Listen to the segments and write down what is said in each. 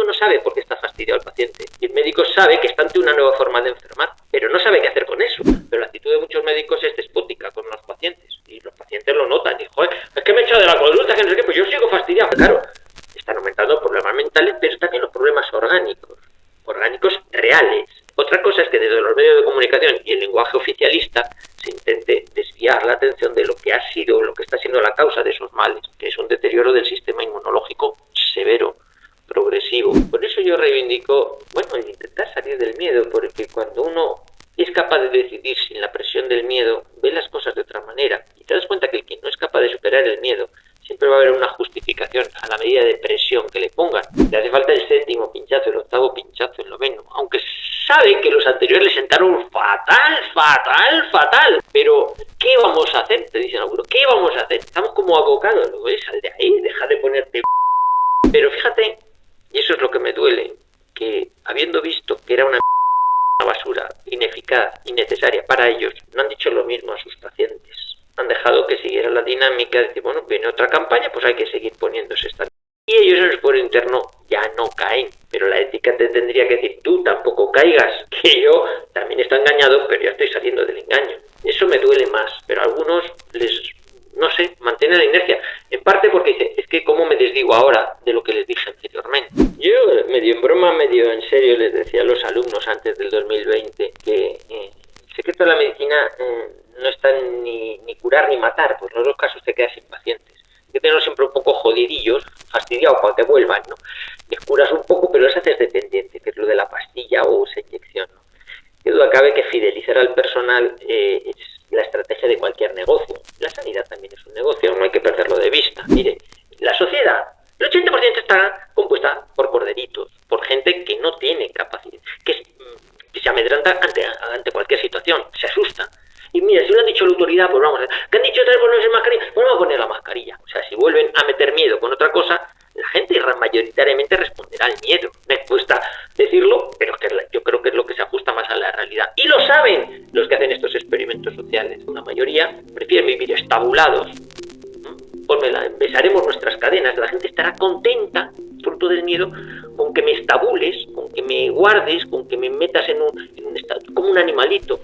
no sabe por qué está fastidiado el paciente. Y el médico sabe que está ante una nueva forma de enfermar, pero no sabe qué hacer con eso. Pero la actitud de muchos médicos es despótica con los pacientes. Y los pacientes lo notan. Y, joder, es que me he echado de la consulta, que no sé qué, pues yo sigo fastidiado. Claro, están aumentando problemas mentales, pero también los problemas orgánicos reales. Otra cosa es que desde los medios de comunicación y el lenguaje oficialista se intente desviar la atención de lo que ha sido, lo que está siendo la causa de esos males, que es un deterioro del sistema inmunológico severo, progresivo. Por eso yo reivindico, el intentar salir del miedo, porque cuando uno es capaz de decidir sin la presión del miedo, ve las cosas de otra manera. Y te das cuenta que el que no es capaz de superar el miedo, siempre va a haber una justificación a la medida de presión que le pongan. Le hace falta el séptimo pinchazo, el octavo pinchazo, el noveno. Aunque sabe que los anteriores le sentaron fatal. Pero, ¿qué vamos a hacer? Te dicen algunos, ¿qué vamos a hacer? Estamos como abocados. ¿Lo ves? Sal de ahí, deja de ponerte... Pero fíjate, y eso es lo que me duele, que habiendo visto que era una basura, ineficaz, innecesaria para ellos, no han dicho lo mismo a sus pacientes. Han dejado que siguiera la dinámica de decir, viene otra campaña, pues hay que seguir poniéndose esta. Y ellos en el fuero interno ya no caen, pero la ética te tendría que decir, tú tampoco caigas, que yo también estoy engañado, pero ya estoy saliendo del engaño. Eso me duele más, pero a algunos mantienen la inercia. En parte porque dice, es que cómo me desdigo ahora de lo que les dije anteriormente. Yo, medio en broma, medio en serio, les decía a los alumnos antes del 2020 que el secreto de la medicina no está ni curar ni matar, pues en los dos casos te quedas sin pacientes. Hay que tenerlos siempre un poco jodidillos, fastidiados para que vuelvan, ¿no? Les curas un poco, pero los haces dependiente, que es lo de la pastilla o esa inyección, ¿no? Que duda cabe que fidelizar al personal es la estrategia de cualquier negocio. La sanidad también es un negocio, no hay que perderlo de vista. Mire, la sociedad, el 80% está compuesta por corderitos, por gente que no tiene capacidad, que se amedrenta ante cualquier situación, se asusta. Y mira, si lo han dicho la autoridad, pues vamos a ver. ¿Qué han dicho otra vez ponerse mascarilla? Pues vamos a poner la mascarilla. O sea, si vuelven a meter miedo con otra cosa, la gente mayoritariamente responderá al miedo. Me cuesta decirlo, pero es que yo creo que es lo que se ajusta más a la realidad. Y lo saben los que hacen estos experimentos sociales. La mayoría prefieren vivir estabulados. Besaremos nuestras cadenas, la gente estará contenta, fruto del miedo, con que me estabules, con que me guardes, con que me metas en un estado, como un animalito.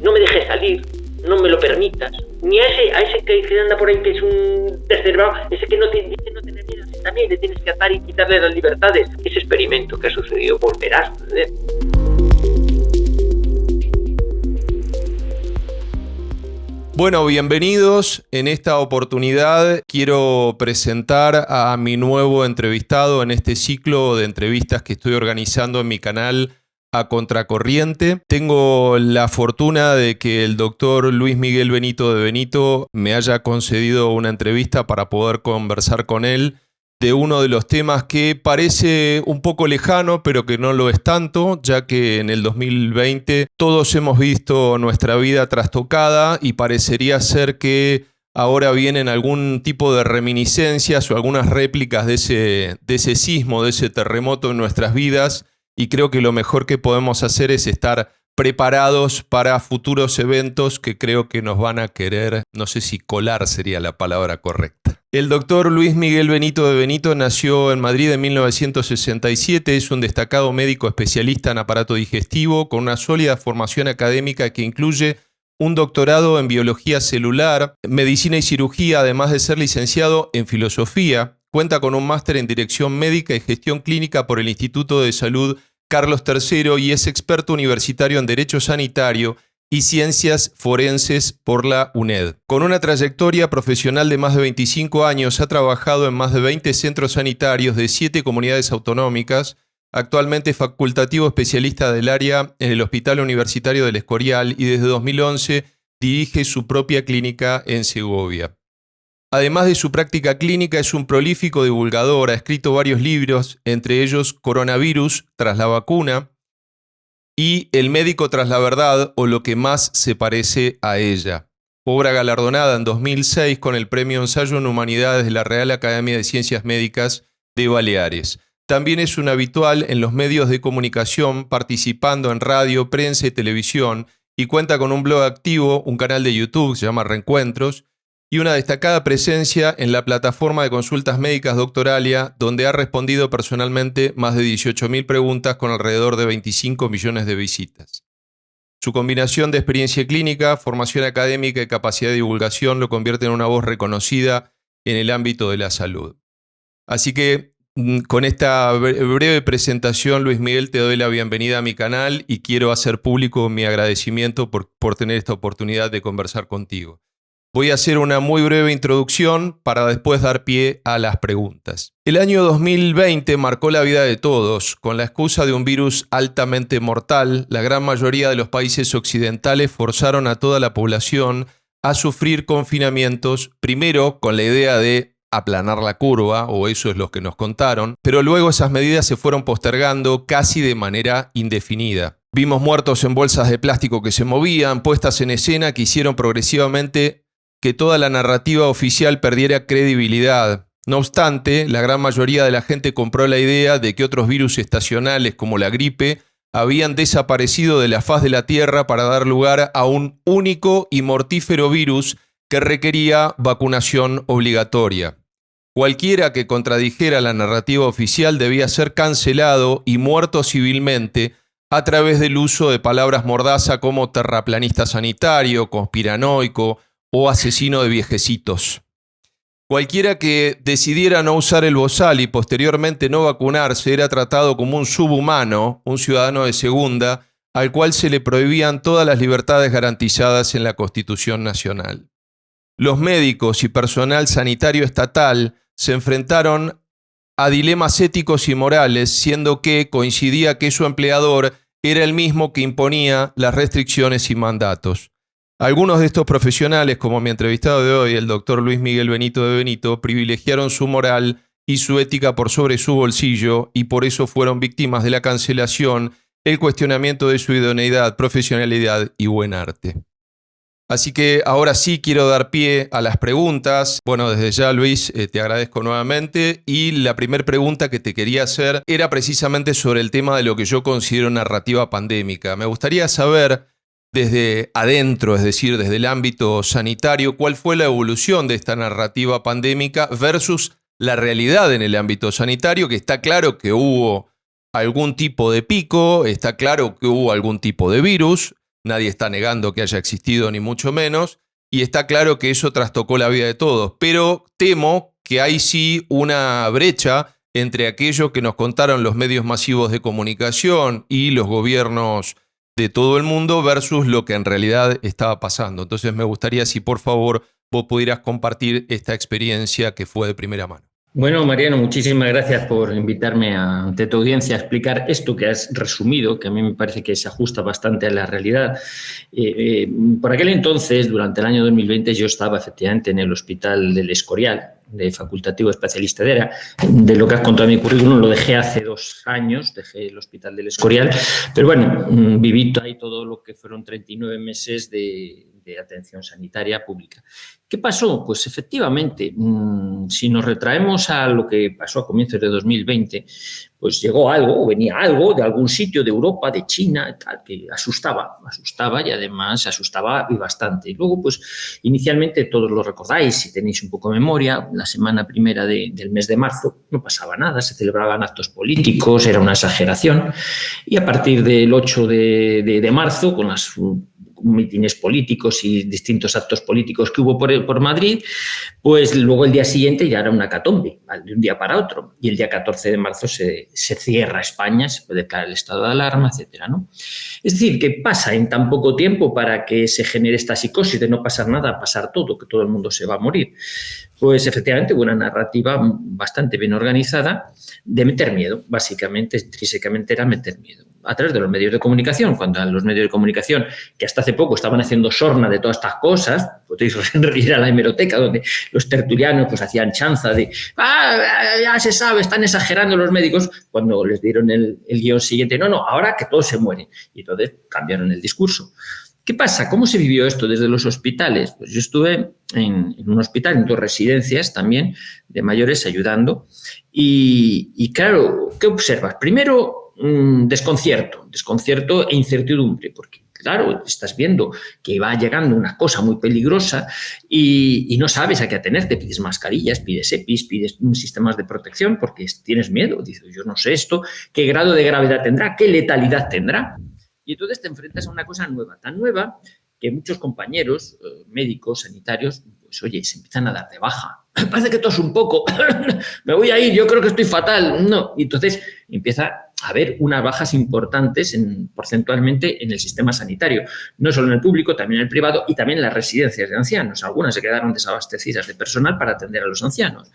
No me dejes salir, no me lo permitas. Ni a ese que anda por ahí que es un descerebrado, ese que no tiene miedo, también le tienes que atar y quitarle las libertades. Ese experimento que ha sucedido volverá a suceder. Bueno, bienvenidos. En esta oportunidad quiero presentar a mi nuevo entrevistado en este ciclo de entrevistas que estoy organizando en mi canal A Contracorriente. Tengo la fortuna de que el doctor Luis Miguel Benito de Benito me haya concedido una entrevista para poder conversar con él de uno de los temas que parece un poco lejano, pero que no lo es tanto, ya que en el 2020 todos hemos visto nuestra vida trastocada y parecería ser que ahora vienen algún tipo de reminiscencias o algunas réplicas de ese sismo, de ese terremoto en nuestras vidas, y creo que lo mejor que podemos hacer es estar preparados para futuros eventos que creo que nos van a querer, no sé si colar sería la palabra correcta. El doctor Luis Miguel Benito de Benito nació en Madrid en 1967, es un destacado médico especialista en aparato digestivo con una sólida formación académica que incluye un doctorado en biología celular, medicina y cirugía, además de ser licenciado en filosofía. Cuenta con un máster en dirección médica y gestión clínica por el Instituto de Salud Carlos III y es experto universitario en Derecho Sanitario y Ciencias Forenses por la UNED. Con una trayectoria profesional de más de 25 años, ha trabajado en más de 20 centros sanitarios de 7 comunidades autonómicas. Actualmente es facultativo especialista del área en el Hospital Universitario del Escorial y desde 2011 dirige su propia clínica en Segovia. Además de su práctica clínica, es un prolífico divulgador, ha escrito varios libros, entre ellos Coronavirus tras la vacuna y El médico tras la verdad o lo que más se parece a ella. Obra galardonada en 2006 con el Premio Ensayo en Humanidades de la Real Academia de Ciencias Médicas de Baleares. También es un habitual en los medios de comunicación, participando en radio, prensa y televisión, y cuenta con un blog activo, un canal de YouTube, se llama Reencuentros, y una destacada presencia en la plataforma de consultas médicas Doctoralia, donde ha respondido personalmente más de 18.000 preguntas con alrededor de 25 millones de visitas. Su combinación de experiencia clínica, formación académica y capacidad de divulgación lo convierte en una voz reconocida en el ámbito de la salud. Así que con esta breve presentación, Luis Miguel, te doy la bienvenida a mi canal y quiero hacer público mi agradecimiento por tener esta oportunidad de conversar contigo. Voy a hacer una muy breve introducción para después dar pie a las preguntas. El año 2020 marcó la vida de todos. Con la excusa de un virus altamente mortal, la gran mayoría de los países occidentales forzaron a toda la población a sufrir confinamientos, primero con la idea de aplanar la curva, o eso es lo que nos contaron, pero luego esas medidas se fueron postergando casi de manera indefinida. Vimos muertos en bolsas de plástico que se movían, puestas en escena que hicieron progresivamente que toda la narrativa oficial perdiera credibilidad. No obstante, la gran mayoría de la gente compró la idea de que otros virus estacionales como la gripe habían desaparecido de la faz de la Tierra para dar lugar a un único y mortífero virus que requería vacunación obligatoria. Cualquiera que contradijera la narrativa oficial debía ser cancelado y muerto civilmente a través del uso de palabras mordaza como terraplanista sanitario, conspiranoico o asesino de viejecitos. Cualquiera que decidiera no usar el bozal y posteriormente no vacunarse era tratado como un subhumano, un ciudadano de segunda, al cual se le prohibían todas las libertades garantizadas en la Constitución Nacional. Los médicos y personal sanitario estatal se enfrentaron a dilemas éticos y morales, siendo que coincidía que su empleador era el mismo que imponía las restricciones y mandatos. Algunos de estos profesionales, como mi entrevistado de hoy, el doctor Luis Miguel Benito de Benito, privilegiaron su moral y su ética por sobre su bolsillo y por eso fueron víctimas de la cancelación, el cuestionamiento de su idoneidad, profesionalidad y buen arte. Así que ahora sí quiero dar pie a las preguntas. Bueno, desde ya, Luis, te agradezco nuevamente. Y la primera pregunta que te quería hacer era precisamente sobre el tema de lo que yo considero narrativa pandémica. Me gustaría saber desde adentro, es decir, desde el ámbito sanitario, cuál fue la evolución de esta narrativa pandémica versus la realidad en el ámbito sanitario, que está claro que hubo algún tipo de pico, está claro que hubo algún tipo de virus, nadie está negando que haya existido ni mucho menos, y está claro que eso trastocó la vida de todos, pero temo que hay sí una brecha entre aquello que nos contaron los medios masivos de comunicación y los gobiernos de todo el mundo versus lo que en realidad estaba pasando. Entonces me gustaría si por favor vos pudieras compartir esta experiencia que fue de primera mano. Bueno, Mariano, muchísimas gracias por invitarme ante tu audiencia a explicar esto que has resumido, que a mí me parece que se ajusta bastante a la realidad. Por aquel entonces, durante el año 2020, yo estaba efectivamente en el Hospital del Escorial, de facultativo especialista de ERA. De lo que has contado en mi currículum lo dejé hace 2 años, dejé el Hospital del Escorial, pero bueno, viví ahí todo lo que fueron 39 meses de atención sanitaria pública. ¿Qué pasó? Pues efectivamente, si nos retraemos a lo que pasó a comienzos de 2020, pues llegó algo, o venía algo de algún sitio de Europa, de China, tal, que asustaba y además asustaba y bastante. Y luego, pues inicialmente todos lo recordáis, si tenéis un poco de memoria, la semana primera del mes de marzo no pasaba nada, se celebraban actos políticos, era una exageración, y a partir del 8 de marzo, con las mítines políticos y distintos actos políticos que hubo por Madrid, pues luego el día siguiente ya era una hecatombe, de un día para otro. Y el día 14 de marzo se cierra España, se puede declarar el estado de alarma, etcétera, ¿no? Es decir, ¿qué pasa en tan poco tiempo para que se genere esta psicosis de no pasar nada, pasar todo, que todo el mundo se va a morir? Pues efectivamente hubo una narrativa bastante bien organizada de meter miedo, básicamente, intrínsecamente era meter miedo. A través de los medios de comunicación, cuando los medios de comunicación, que hasta hace poco estaban haciendo sorna de todas estas cosas, podéis ir a la hemeroteca, donde los tertulianos pues hacían chanza de ya se sabe, están exagerando los médicos, cuando les dieron el guión siguiente, no, ahora que todos se mueren. Y entonces cambiaron el discurso. ¿Qué pasa? ¿Cómo se vivió esto desde los hospitales? Pues yo estuve en un hospital, en 2 residencias también de mayores ayudando y claro, ¿qué observas? Primero, desconcierto e incertidumbre, porque claro, estás viendo que va llegando una cosa muy peligrosa y no sabes a qué atenerte. Pides mascarillas, pides EPIs, pides sistemas de protección porque tienes miedo. Dices, yo no sé esto, qué grado de gravedad tendrá, qué letalidad tendrá. Y entonces te enfrentas a una cosa nueva, tan nueva que muchos compañeros médicos, sanitarios, pues oye, se empiezan a dar de baja. Parece que toso un poco, me voy a ir, yo creo que estoy fatal. No. Y entonces empieza a haber unas bajas importantes porcentualmente en el sistema sanitario, no solo en el público, también en el privado y también en las residencias de ancianos. Algunas se quedaron desabastecidas de personal para atender a los ancianos.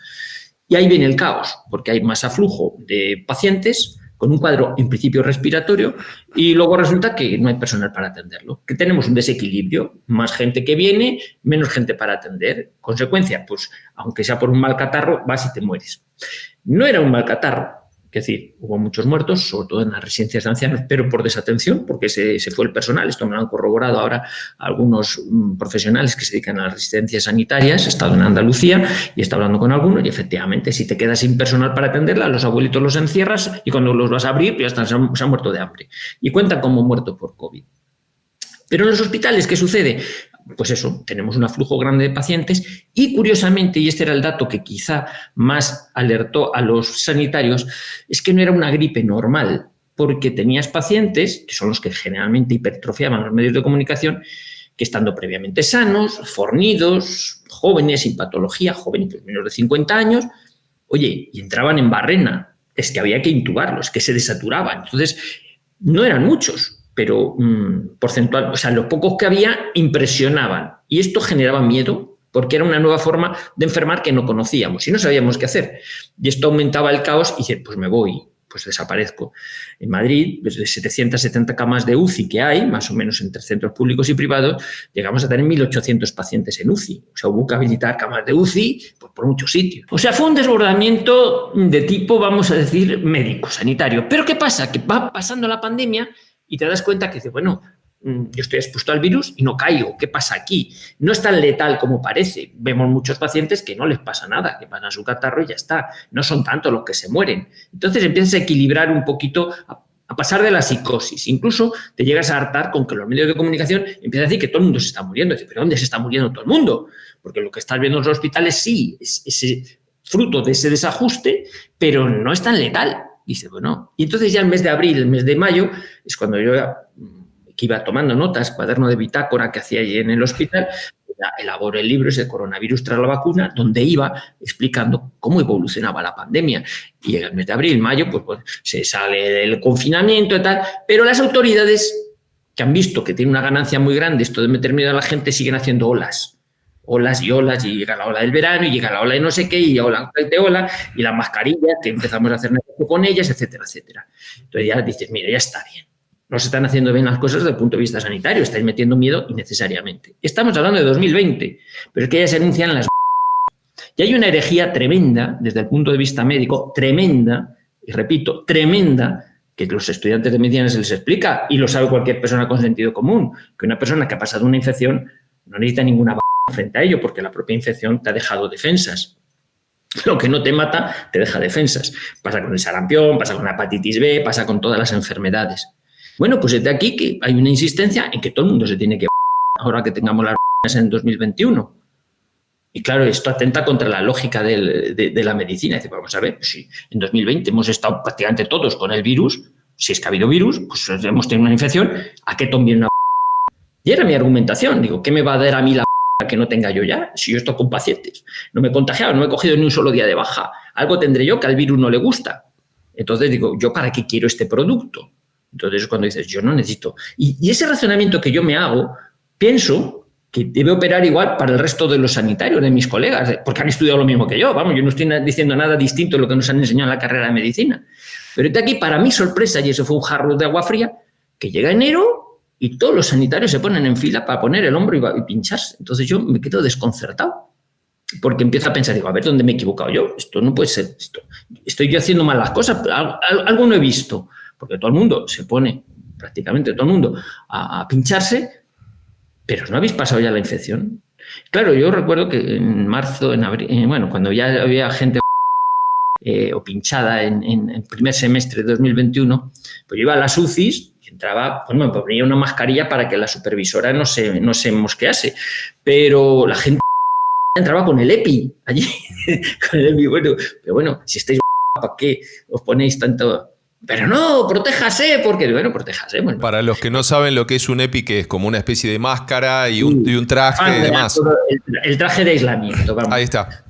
Y ahí viene el caos, porque hay más aflujo de pacientes con un cuadro en principio respiratorio y luego resulta que no hay personal para atenderlo, que tenemos un desequilibrio, más gente que viene, menos gente para atender. Consecuencia, pues aunque sea por un mal catarro, vas y te mueres. No era un mal catarro, es decir, hubo muchos muertos, sobre todo en las residencias de ancianos, pero por desatención, porque se fue el personal. Esto me lo han corroborado ahora algunos profesionales que se dedican a las residencias sanitarias. He estado en Andalucía y he estado hablando con algunos y efectivamente, si te quedas sin personal para atenderla, los abuelitos los encierras y cuando los vas a abrir, pues ya se han muerto de hambre. Y cuentan como muertos por COVID. Pero en los hospitales, ¿qué sucede? Pues eso, tenemos un aflujo grande de pacientes y curiosamente, y este era el dato que quizá más alertó a los sanitarios, es que no era una gripe normal, porque tenías pacientes, que son los que generalmente hipertrofiaban los medios de comunicación, que estando previamente sanos, fornidos, jóvenes, sin patología, jóvenes, pues menos de 50 años, oye, y entraban en barrena, es que había que intubarlos, que se desaturaban. Entonces, no eran muchos, pero porcentual, o sea, los pocos que había impresionaban. Y esto generaba miedo, porque era una nueva forma de enfermar que no conocíamos y no sabíamos qué hacer. Y esto aumentaba el caos y dice, pues me voy, pues desaparezco. En Madrid, desde 770 camas de UCI que hay, más o menos entre centros públicos y privados, llegamos a tener 1.800 pacientes en UCI. O sea, hubo que habilitar camas de UCI pues, por muchos sitios. O sea, fue un desbordamiento de tipo, vamos a decir, médico, sanitario. Pero ¿qué pasa? Que va pasando la pandemia y te das cuenta que dices, bueno, yo estoy expuesto al virus y no caigo. ¿Qué pasa aquí? No es tan letal como parece. Vemos muchos pacientes que no les pasa nada, que pasan su catarro y ya está. No son tantos los que se mueren. Entonces empiezas a equilibrar un poquito, a pasar de la psicosis. Incluso te llegas a hartar con que los medios de comunicación empiezan a decir que todo el mundo se está muriendo. Dices, ¿pero dónde se está muriendo todo el mundo? Porque lo que estás viendo en los hospitales sí es ese fruto de ese desajuste, pero no es tan letal. Dice, bueno, y entonces ya el mes de abril, el mes de mayo, es cuando yo que iba tomando notas, cuaderno de bitácora que hacía allí en el hospital, elaboro el libro ese de Coronavirus tras la vacuna, donde iba explicando cómo evolucionaba la pandemia. Y en el mes de abril, mayo, pues se sale del confinamiento y tal, pero las autoridades que han visto que tiene una ganancia muy grande esto de meter miedo a la gente, siguen haciendo olas y olas, y llega la ola del verano, y llega la ola de no sé qué, y ola de ola, y las mascarillas, que empezamos a hacer negocio con ellas, etcétera, etcétera. Entonces ya dices, mira, ya está bien. No se están haciendo bien las cosas desde el punto de vista sanitario, estáis metiendo miedo innecesariamente. Estamos hablando de 2020, pero es que ya se anuncian las... Y hay una herejía tremenda, desde el punto de vista médico, tremenda, y repito, tremenda, que los estudiantes de medicina se les explica, y lo sabe cualquier persona con sentido común, que una persona que ha pasado una infección no necesita ninguna frente a ello, porque la propia infección te ha dejado defensas. Lo que no te mata, te deja defensas. Pasa con el sarampión, pasa con la hepatitis B, pasa con todas las enfermedades. Bueno, pues desde aquí que hay una insistencia en que todo el mundo se tiene que ahora que tengamos las en 2021. Y claro, esto atenta contra la lógica de la medicina. Dice, vamos a ver, si en 2020 hemos estado prácticamente todos con el virus, si es que ha habido virus, pues hemos tenido una infección, ¿a qué tomé una? Y era mi argumentación. Digo, ¿qué me va a dar a mí la que no tenga yo ya? Si yo estoy con pacientes, no me he contagiado, no me he cogido ni un solo día de baja. Algo tendré yo que al virus no le gusta. Entonces digo, ¿yo para qué quiero este producto? Entonces es cuando dices, yo no necesito. Y ese razonamiento que yo me hago, pienso que debe operar igual para el resto de los sanitarios, de mis colegas, porque han estudiado lo mismo que yo. Vamos, yo no estoy diciendo nada distinto de lo que nos han enseñado en la carrera de medicina. Pero de aquí, para mi sorpresa, y eso fue un jarro de agua fría, que llega enero y todos los sanitarios se ponen en fila para poner el hombro y pincharse. Entonces yo me quedo desconcertado, porque empiezo a pensar, digo, a ver, ¿dónde me he equivocado yo? Esto no puede ser, estoy yo haciendo mal las cosas, algo no he visto. Porque todo el mundo se pone, prácticamente todo el mundo, a pincharse, pero ¿no habéis pasado ya la infección? Claro, yo recuerdo que en marzo, en abril, bueno, cuando ya había gente o pinchada en el primer semestre de 2021, pues yo iba a las UCIs, entraba, pues me ponía una mascarilla para que la supervisora no se mosquease. Pero la gente entraba con el EPI allí. Con el EPI, bueno, pero bueno, si estáis ¿para qué os ponéis tanto? Pero no, protéjase, porque, bueno, protéjase. Bueno. Para los que no saben lo que es un EPI, que es como una especie de máscara y un traje y demás. El traje de aislamiento, vamos. Ahí está.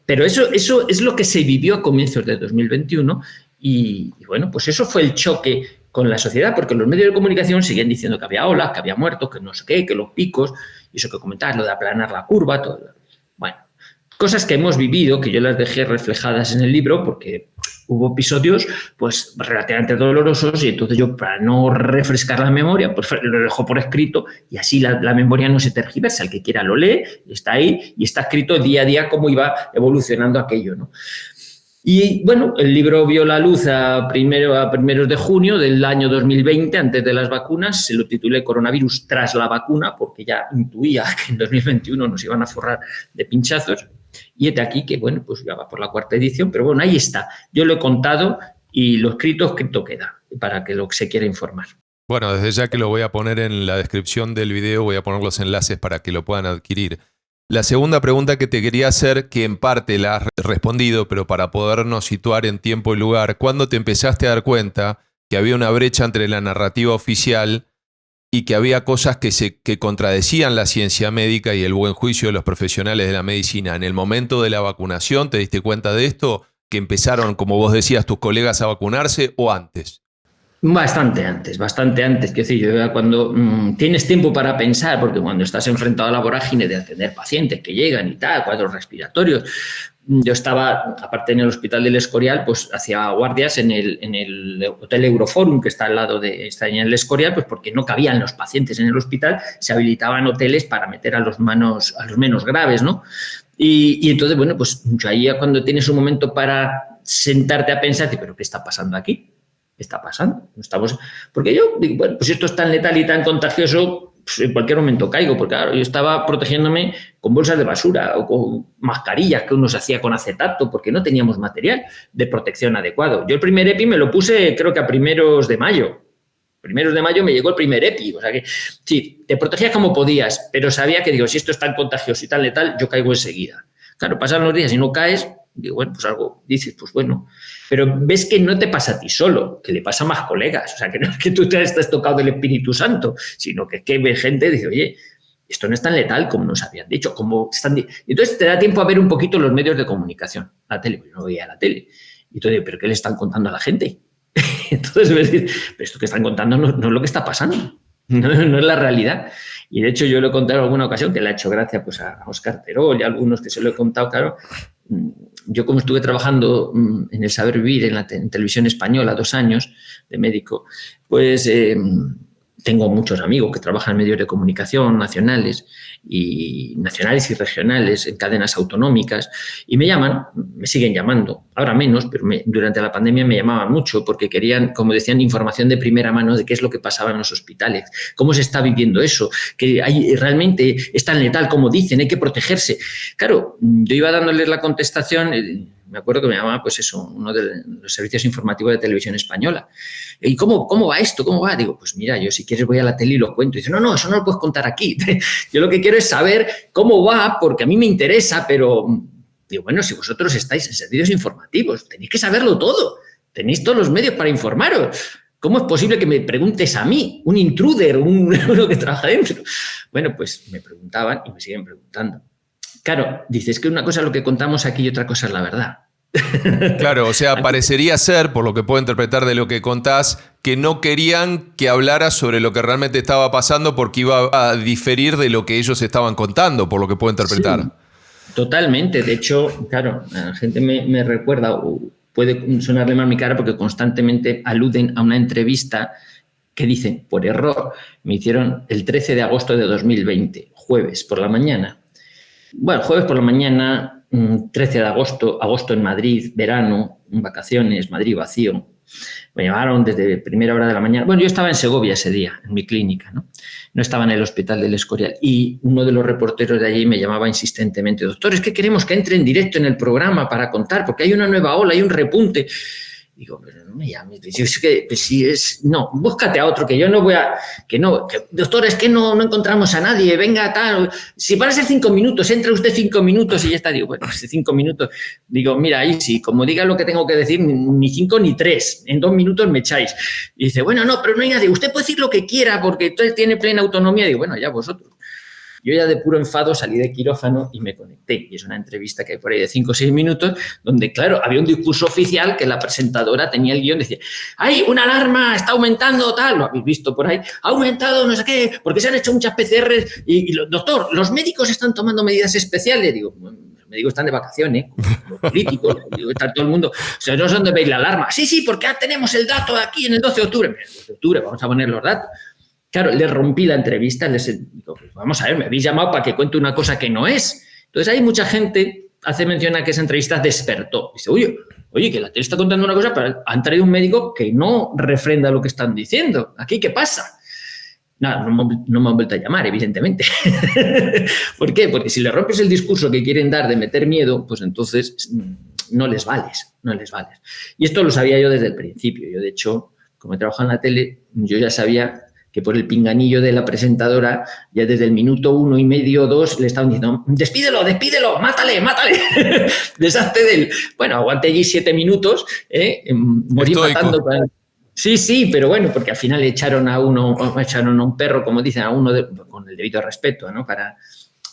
Pero eso es lo que se vivió a comienzos de 2021 y bueno, pues eso fue el choque con la sociedad, porque los medios de comunicación siguen diciendo que había olas, que había muertos, que no sé qué, que los picos, y eso que comentabas, lo de aplanar la curva, todo. Bueno, cosas que hemos vivido, que yo las dejé reflejadas en el libro, porque hubo episodios pues relativamente dolorosos y entonces yo, para no refrescar la memoria, pues lo dejo por escrito y así la memoria no se tergiversa. El que quiera lo lee, está ahí y está escrito día a día cómo iba evolucionando aquello, ¿no? Y bueno, el libro vio la luz a primeros de junio del año 2020, antes de las vacunas. Se lo titulé Coronavirus tras la vacuna, porque ya intuía que en 2021 nos iban a forrar de pinchazos. Y hete aquí que, bueno, pues ya va por la 4ª edición, pero bueno, ahí está. Yo lo he contado y lo escrito queda, para que lo que se quiera informar. Bueno, desde ya que lo voy a poner en la descripción del video, voy a poner los enlaces para que lo puedan adquirir. La segunda pregunta que te quería hacer, que en parte la has respondido, pero para podernos situar en tiempo y lugar, ¿cuándo te empezaste a dar cuenta que había una brecha entre la narrativa oficial y que había cosas que contradecían la ciencia médica y el buen juicio de los profesionales de la medicina? ¿En el momento de la vacunación te diste cuenta de esto? ¿Que empezaron, como vos decías, tus colegas a vacunarse o antes? Bastante antes. Quiero decir, yo cuando tienes tiempo para pensar, porque cuando estás enfrentado a la vorágine de atender pacientes que llegan y tal, cuadros respiratorios, yo estaba, aparte en el Hospital del Escorial, pues hacía guardias en el Hotel Euroforum, que está al lado está en el Escorial, pues porque no cabían los pacientes en el hospital, se habilitaban hoteles para meter a los menos graves, ¿no? Y entonces, bueno, pues ahí cuando tienes un momento para sentarte a pensar, ¿pero qué está pasando aquí? ¿Qué está pasando? Porque yo digo, bueno, pues esto es tan letal y tan contagioso, pues en cualquier momento caigo, porque claro, yo estaba protegiéndome con bolsas de basura o con mascarillas que uno se hacía con acetato porque no teníamos material de protección adecuado. Yo el primer EPI me lo puse creo que a primeros de mayo. Primeros de mayo me llegó el primer EPI, o sea que sí, te protegías como podías, pero sabía que digo, si esto es tan contagioso y tan letal, yo caigo enseguida. Claro, pasan los días y no caes, digo, bueno, pues algo dices, pues bueno, pero ves que no te pasa a ti solo, que le pasa a más colegas, o sea, que no es que tú te estés tocado del Espíritu Santo, sino que es que ve gente y dice, oye, esto no es tan letal como nos habían dicho, como están. Entonces te da tiempo a ver un poquito los medios de comunicación, la tele, pues yo no veía la tele, y entonces, ¿pero qué le están contando a la gente? Entonces me decís, pero esto que están contando no es lo que está pasando, no es la realidad. Y de hecho yo lo he contado en alguna ocasión, que le ha hecho gracia pues, a Óscar Terol y a algunos que se lo he contado, claro. Yo como estuve trabajando en el Saber Vivir en Televisión Española 2 años de médico, pues tengo muchos amigos que trabajan en medios de comunicación nacionales y regionales, en cadenas autonómicas, y me siguen llamando, ahora menos, pero durante la pandemia me llamaban mucho porque querían, como decían, información de primera mano de qué es lo que pasaba en los hospitales, cómo se está viviendo eso, que realmente es tan letal como dicen, hay que protegerse. Claro, yo iba dándoles la contestación. Me acuerdo que me llamaba, pues eso, uno de los servicios informativos de Televisión Española. ¿Y cómo va esto? ¿Cómo va? Digo, pues mira, yo si quieres voy a la tele y lo cuento. Y dice, no, eso no lo puedes contar aquí. Yo lo que quiero es saber cómo va, porque a mí me interesa, pero digo, bueno, si vosotros estáis en servicios informativos, tenéis que saberlo todo. Tenéis todos los medios para informaros. ¿Cómo es posible que me preguntes a mí, un intruder, uno que trabaja dentro? Bueno, pues me preguntaban y me siguen preguntando. Claro, dices que una cosa es lo que contamos aquí y otra cosa es la verdad. Claro, o sea, parecería ser, por lo que puedo interpretar de lo que contás, que no querían que hablaras sobre lo que realmente estaba pasando porque iba a diferir de lo que ellos estaban contando, por lo que puedo interpretar. Sí, totalmente. De hecho, claro, la gente me recuerda, o puede sonarle mal mi cara porque constantemente aluden a una entrevista que dicen, por error, me hicieron el 13 de agosto de 2020, jueves por la mañana. Bueno, jueves por la mañana, 13 de agosto en Madrid, verano, vacaciones, Madrid vacío. Me llamaron desde primera hora de la mañana. Bueno, yo estaba en Segovia ese día, en mi clínica, ¿no? No estaba en el Hospital del Escorial. Y uno de los reporteros de allí me llamaba insistentemente, doctor, es que queremos que entre en directo en el programa para contar, porque hay una nueva ola, hay un repunte. Y Digo, pero no me llames. Es que, pues, si es, no, búscate a otro, que yo no voy a, doctor, es que no encontramos a nadie, venga, tal. Si van a ser 5 minutos, entra usted 5 minutos y ya está. Digo, bueno, 5 minutos. Digo, mira, ahí sí, como diga lo que tengo que decir, ni 5 ni 3, en 2 minutos me echáis. Y dice, bueno, no, pero no hay nadie, usted puede decir lo que quiera porque usted tiene plena autonomía. Digo, bueno, ya vosotros. Yo ya de puro enfado salí de quirófano y me conecté. Y es una entrevista que hay por ahí de 5 o 6 minutos, donde, claro, había un discurso oficial que la presentadora tenía el guión, decía, ¡ay, una alarma! Está aumentando, tal, lo habéis visto por ahí, ha aumentado, no sé qué, porque se han hecho muchas PCRs. Y doctor, los médicos están tomando medidas especiales. Digo, bueno, los médicos están de vacaciones, los políticos, está todo el mundo. O sea, no sé dónde veis la alarma. Sí, porque ya tenemos el dato aquí en el 12 de octubre. El 12 de octubre, vamos a poner los datos. Claro, le rompí la entrevista, digo, pues vamos a ver, me habéis llamado para que cuente una cosa que no es. Entonces, hay mucha gente, hace mención a que esa entrevista despertó. Dice, oye, que la tele está contando una cosa, pero han traído un médico que no refrenda lo que están diciendo. ¿Aquí qué pasa? Nada, no me han vuelto a llamar, evidentemente. ¿Por qué? Porque si le rompes el discurso que quieren dar de meter miedo, pues entonces no les vales. Y esto lo sabía yo desde el principio. Yo, de hecho, como he trabajado en la tele, yo ya sabía que por el pinganillo de la presentadora, ya desde el minuto 1 y medio, 2, le estaban diciendo, despídelo, mátale. Deshazte de él. Bueno, aguanté allí 7 minutos, morí matando. Sí, pero bueno, porque al final echaron a un perro, como dicen, a uno con el debido respeto, ¿no? Para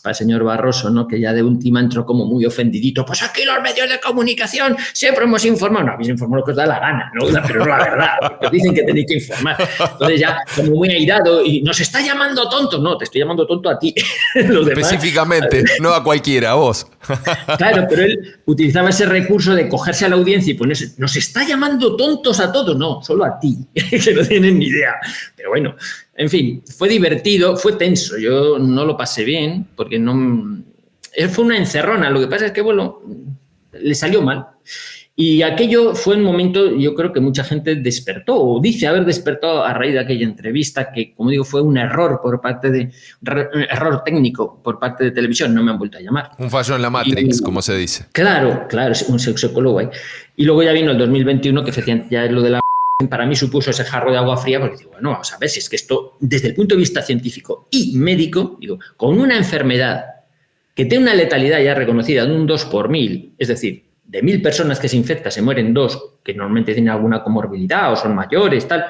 el señor Barroso, ¿no? Que ya de última entró como muy ofendidito. Pues aquí los medios de comunicación siempre hemos informado. No, habéis informado lo que os da la gana, ¿no? Pero no la verdad. Os dicen que tenéis que informar. Entonces ya como muy airado y nos está llamando tonto. No, te estoy llamando tonto a ti. Los demás, específicamente, no a cualquiera, a vos. Claro, pero él utilizaba ese recurso de cogerse a la audiencia y ponerse, nos está llamando tontos a todos. No, solo a ti, que no tienen ni idea. Pero bueno, en fin, fue divertido, fue tenso. Yo no lo pasé bien porque fue una encerrona. Lo que pasa es que, bueno, le salió mal. Y aquello fue un momento, yo creo que mucha gente despertó, o dice haber despertado a raíz de aquella entrevista, que, como digo, fue un error error técnico por parte de televisión. No me han vuelto a llamar. Un fallo en la Matrix, como se dice. Claro, un sexólogo ahí. Y luego ya vino el 2021, que efectivamente ya es lo de la... Para mí supuso ese jarro de agua fría, porque digo, bueno, vamos a ver si es que esto, desde el punto de vista científico y médico, digo, con una enfermedad que tiene una letalidad ya reconocida de un 2 por 1000, es decir, de 1000 personas que se infectan, se mueren 2, que normalmente tienen alguna comorbilidad o son mayores, tal.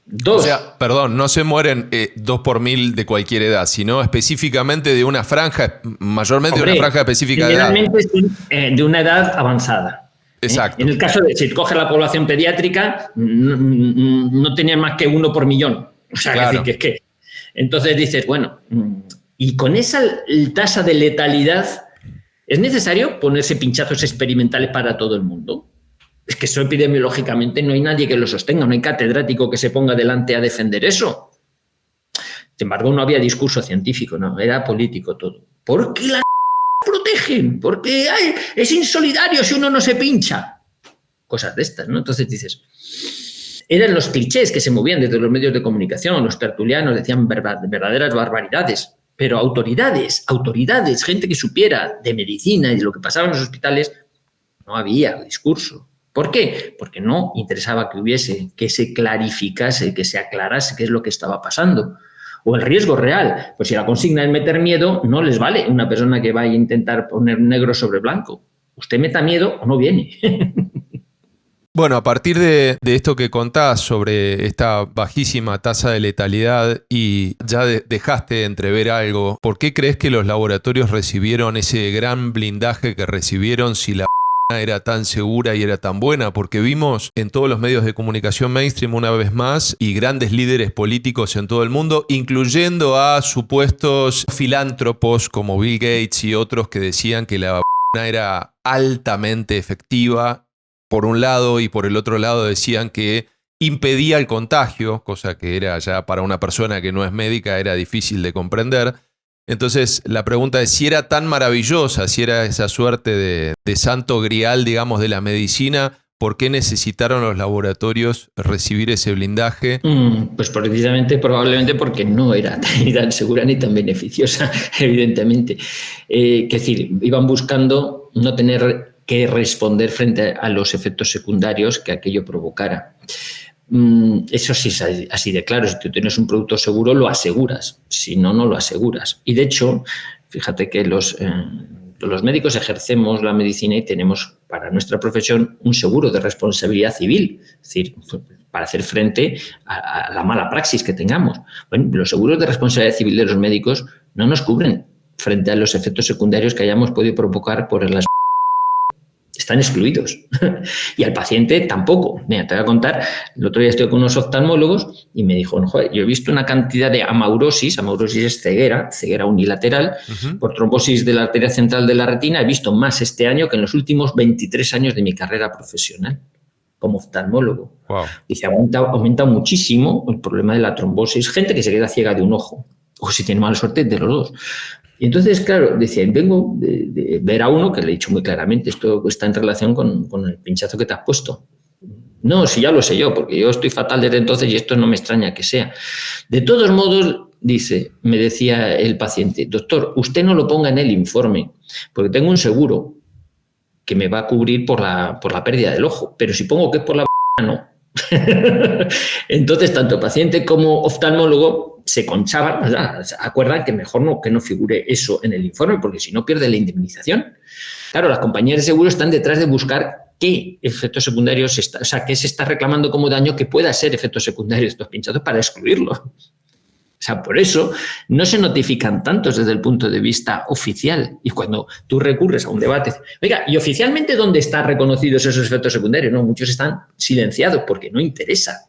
2. O sea, perdón, no se mueren 2 por 1000 de cualquier edad, sino específicamente de una franja, mayormente de una franja específica de edad. Generalmente de una edad avanzada. Exacto. En el caso de, si coge la población pediátrica, no tenían más que 1 por millón. O sea, claro. Es que entonces dices, bueno, y con esa tasa de letalidad, ¿es necesario ponerse pinchazos experimentales para todo el mundo? Es que eso epidemiológicamente no hay nadie que lo sostenga, no hay catedrático que se ponga delante a defender eso. Sin embargo, no había discurso científico, no, era político todo. ¿Por qué la protegen? Porque es insolidario si uno no se pincha. Cosas de estas, ¿no? Entonces dices, eran los clichés que se movían desde los medios de comunicación, los tertulianos decían verdaderas barbaridades, pero autoridades, gente que supiera de medicina y de lo que pasaba en los hospitales, no había discurso. ¿Por qué? Porque no interesaba que se clarificase, que se aclarase qué es lo que estaba pasando. O el riesgo real. Pues si la consigna es meter miedo, no les vale una persona que vaya a intentar poner negro sobre blanco. Usted meta miedo o no viene. Bueno, a partir de esto que contás sobre esta bajísima tasa de letalidad y ya dejaste de entrever algo, ¿por qué crees que los laboratorios recibieron ese gran blindaje que recibieron si la era tan segura y era tan buena? Porque vimos en todos los medios de comunicación mainstream una vez más y grandes líderes políticos en todo el mundo, incluyendo a supuestos filántropos como Bill Gates y otros que decían que la vacuna era altamente efectiva por un lado y por el otro lado decían que impedía el contagio, cosa que era ya para una persona que no es médica era difícil de comprender. Entonces, la pregunta es, si era tan maravillosa, si era esa suerte de santo grial, digamos, de la medicina, ¿por qué necesitaron los laboratorios recibir ese blindaje? Pues precisamente, probablemente porque no era ni tan segura ni tan beneficiosa, evidentemente. Es decir, iban buscando no tener que responder frente a los efectos secundarios que aquello provocara. Eso sí es así de claro. Si tú tienes un producto seguro, lo aseguras. Si no, no lo aseguras. Y de hecho, fíjate que los médicos ejercemos la medicina y tenemos para nuestra profesión un seguro de responsabilidad civil, es decir, para hacer frente a la mala praxis que tengamos. Bueno, los seguros de responsabilidad civil de los médicos no nos cubren frente a los efectos secundarios que hayamos podido provocar por las... Están excluidos. Y al paciente tampoco. Mira, te voy a contar, el otro día estuve con unos oftalmólogos y me dijo, joder, yo he visto una cantidad de amaurosis es ceguera unilateral, por trombosis de la arteria central de la retina, he visto más este año que en los últimos 23 años de mi carrera profesional como oftalmólogo. Wow. Dice, aumenta muchísimo el problema de la trombosis. Gente que se queda ciega de un ojo, o si tiene mala suerte, de los dos. Y entonces, claro, decía, vengo de ver a uno que le he dicho muy claramente, esto está en relación con el pinchazo que te has puesto. No, si ya lo sé yo, porque yo estoy fatal desde entonces y esto no me extraña que sea. De todos modos, me decía el paciente, doctor, usted no lo ponga en el informe, porque tengo un seguro que me va a cubrir por la pérdida del ojo, pero si pongo que es por la no. Entonces, tanto paciente como oftalmólogo se conchaban, ¿verdad? Se acuerdan que mejor que no figure eso en el informe, porque si no pierde la indemnización. Claro, las compañías de seguro están detrás de buscar qué efectos secundarios, qué se está reclamando como daño que pueda ser efectos secundarios de estos pinchazos para excluirlo. O sea, por eso no se notifican tantos desde el punto de vista oficial. Y cuando tú recurres a un debate, oiga, ¿y oficialmente dónde están reconocidos esos efectos secundarios? No, muchos están silenciados porque no interesa.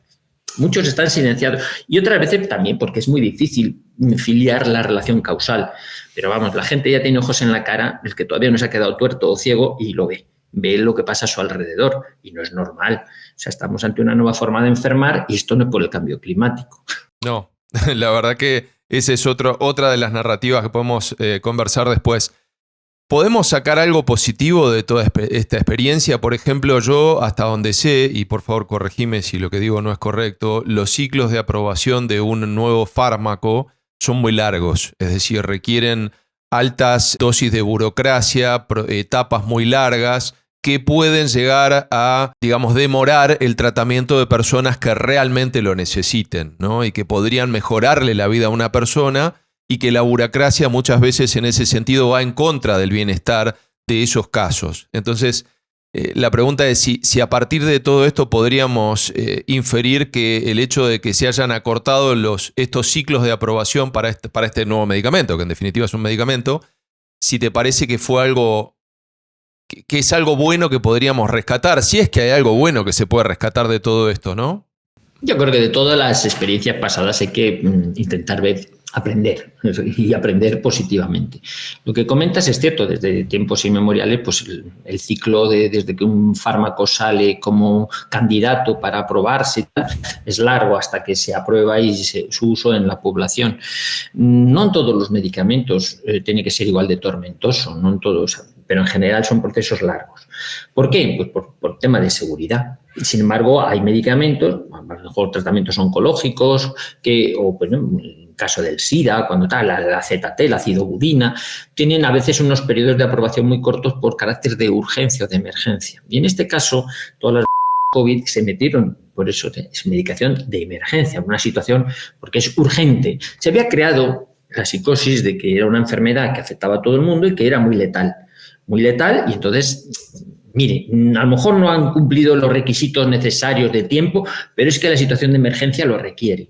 Muchos están silenciados. Y otras veces también porque es muy difícil filiar la relación causal. Pero vamos, la gente ya tiene ojos en la cara, el que todavía no se ha quedado tuerto o ciego y lo ve. Ve lo que pasa a su alrededor y no es normal. O sea, estamos ante una nueva forma de enfermar y esto no es por el cambio climático. No. La verdad que esa es otra de las narrativas que podemos conversar después. ¿Podemos sacar algo positivo de toda esta experiencia? Por ejemplo, yo, hasta donde sé, y por favor corregime si lo que digo no es correcto, los ciclos de aprobación de un nuevo fármaco son muy largos, es decir, requieren altas dosis de burocracia, etapas muy largas, que pueden llegar a, digamos, demorar el tratamiento de personas que realmente lo necesiten, ¿no? Y que podrían mejorarle la vida a una persona y que la burocracia muchas veces en ese sentido va en contra del bienestar de esos casos. Entonces, la pregunta es si a partir de todo esto podríamos inferir que el hecho de que se hayan acortado estos ciclos de aprobación para este nuevo medicamento, que en definitiva es un medicamento, si te parece que fue algo... que es algo bueno que podríamos rescatar, si es que hay algo bueno que se puede rescatar de todo esto, ¿no? Yo creo que de todas las experiencias pasadas hay que intentar aprender y aprender positivamente. Lo que comentas es cierto, desde tiempos inmemoriales, pues el ciclo desde que un fármaco sale como candidato para aprobarse es largo hasta que se aprueba y su uso en la población. No en todos los medicamentos tiene que ser igual de tormentoso, no en todos, pero en general son procesos largos. ¿Por qué? Pues por tema de seguridad. Sin embargo, hay medicamentos, a lo mejor tratamientos oncológicos, en el caso del SIDA, cuando la ZT, la acidobudina, tienen a veces unos periodos de aprobación muy cortos por carácter de urgencia o de emergencia. Y en este caso, todas las COVID se metieron, por eso es medicación de emergencia, una situación porque es urgente. Se había creado la psicosis de que era una enfermedad que afectaba a todo el mundo y que era muy letal, y entonces... Mire, a lo mejor no han cumplido los requisitos necesarios de tiempo, pero es que la situación de emergencia lo requiere.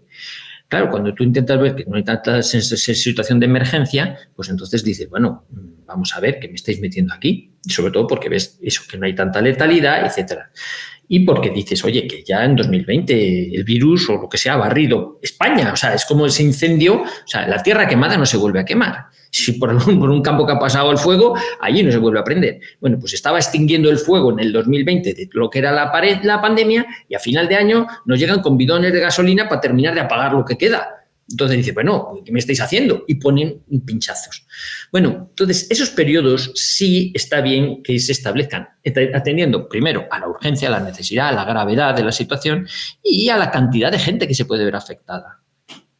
Claro, cuando tú intentas ver que no hay tanta situación de emergencia, pues entonces dices, bueno, vamos a ver qué me estáis metiendo aquí. Y sobre todo porque ves eso, que no hay tanta letalidad, etcétera. Y porque dices, oye, que ya en 2020 el virus o lo que sea ha barrido España. O sea, es como ese incendio, o sea, la tierra quemada no se vuelve a quemar. Si por un campo que ha pasado el fuego, allí no se vuelve a prender. Bueno, pues estaba extinguiendo el fuego en el 2020 de lo que era la pandemia y a final de año nos llegan con bidones de gasolina para terminar de apagar lo que queda. Entonces dice, bueno, ¿qué me estáis haciendo? Y ponen pinchazos. Bueno, entonces esos periodos sí está bien que se establezcan, atendiendo primero a la urgencia, a la necesidad, a la gravedad de la situación y a la cantidad de gente que se puede ver afectada.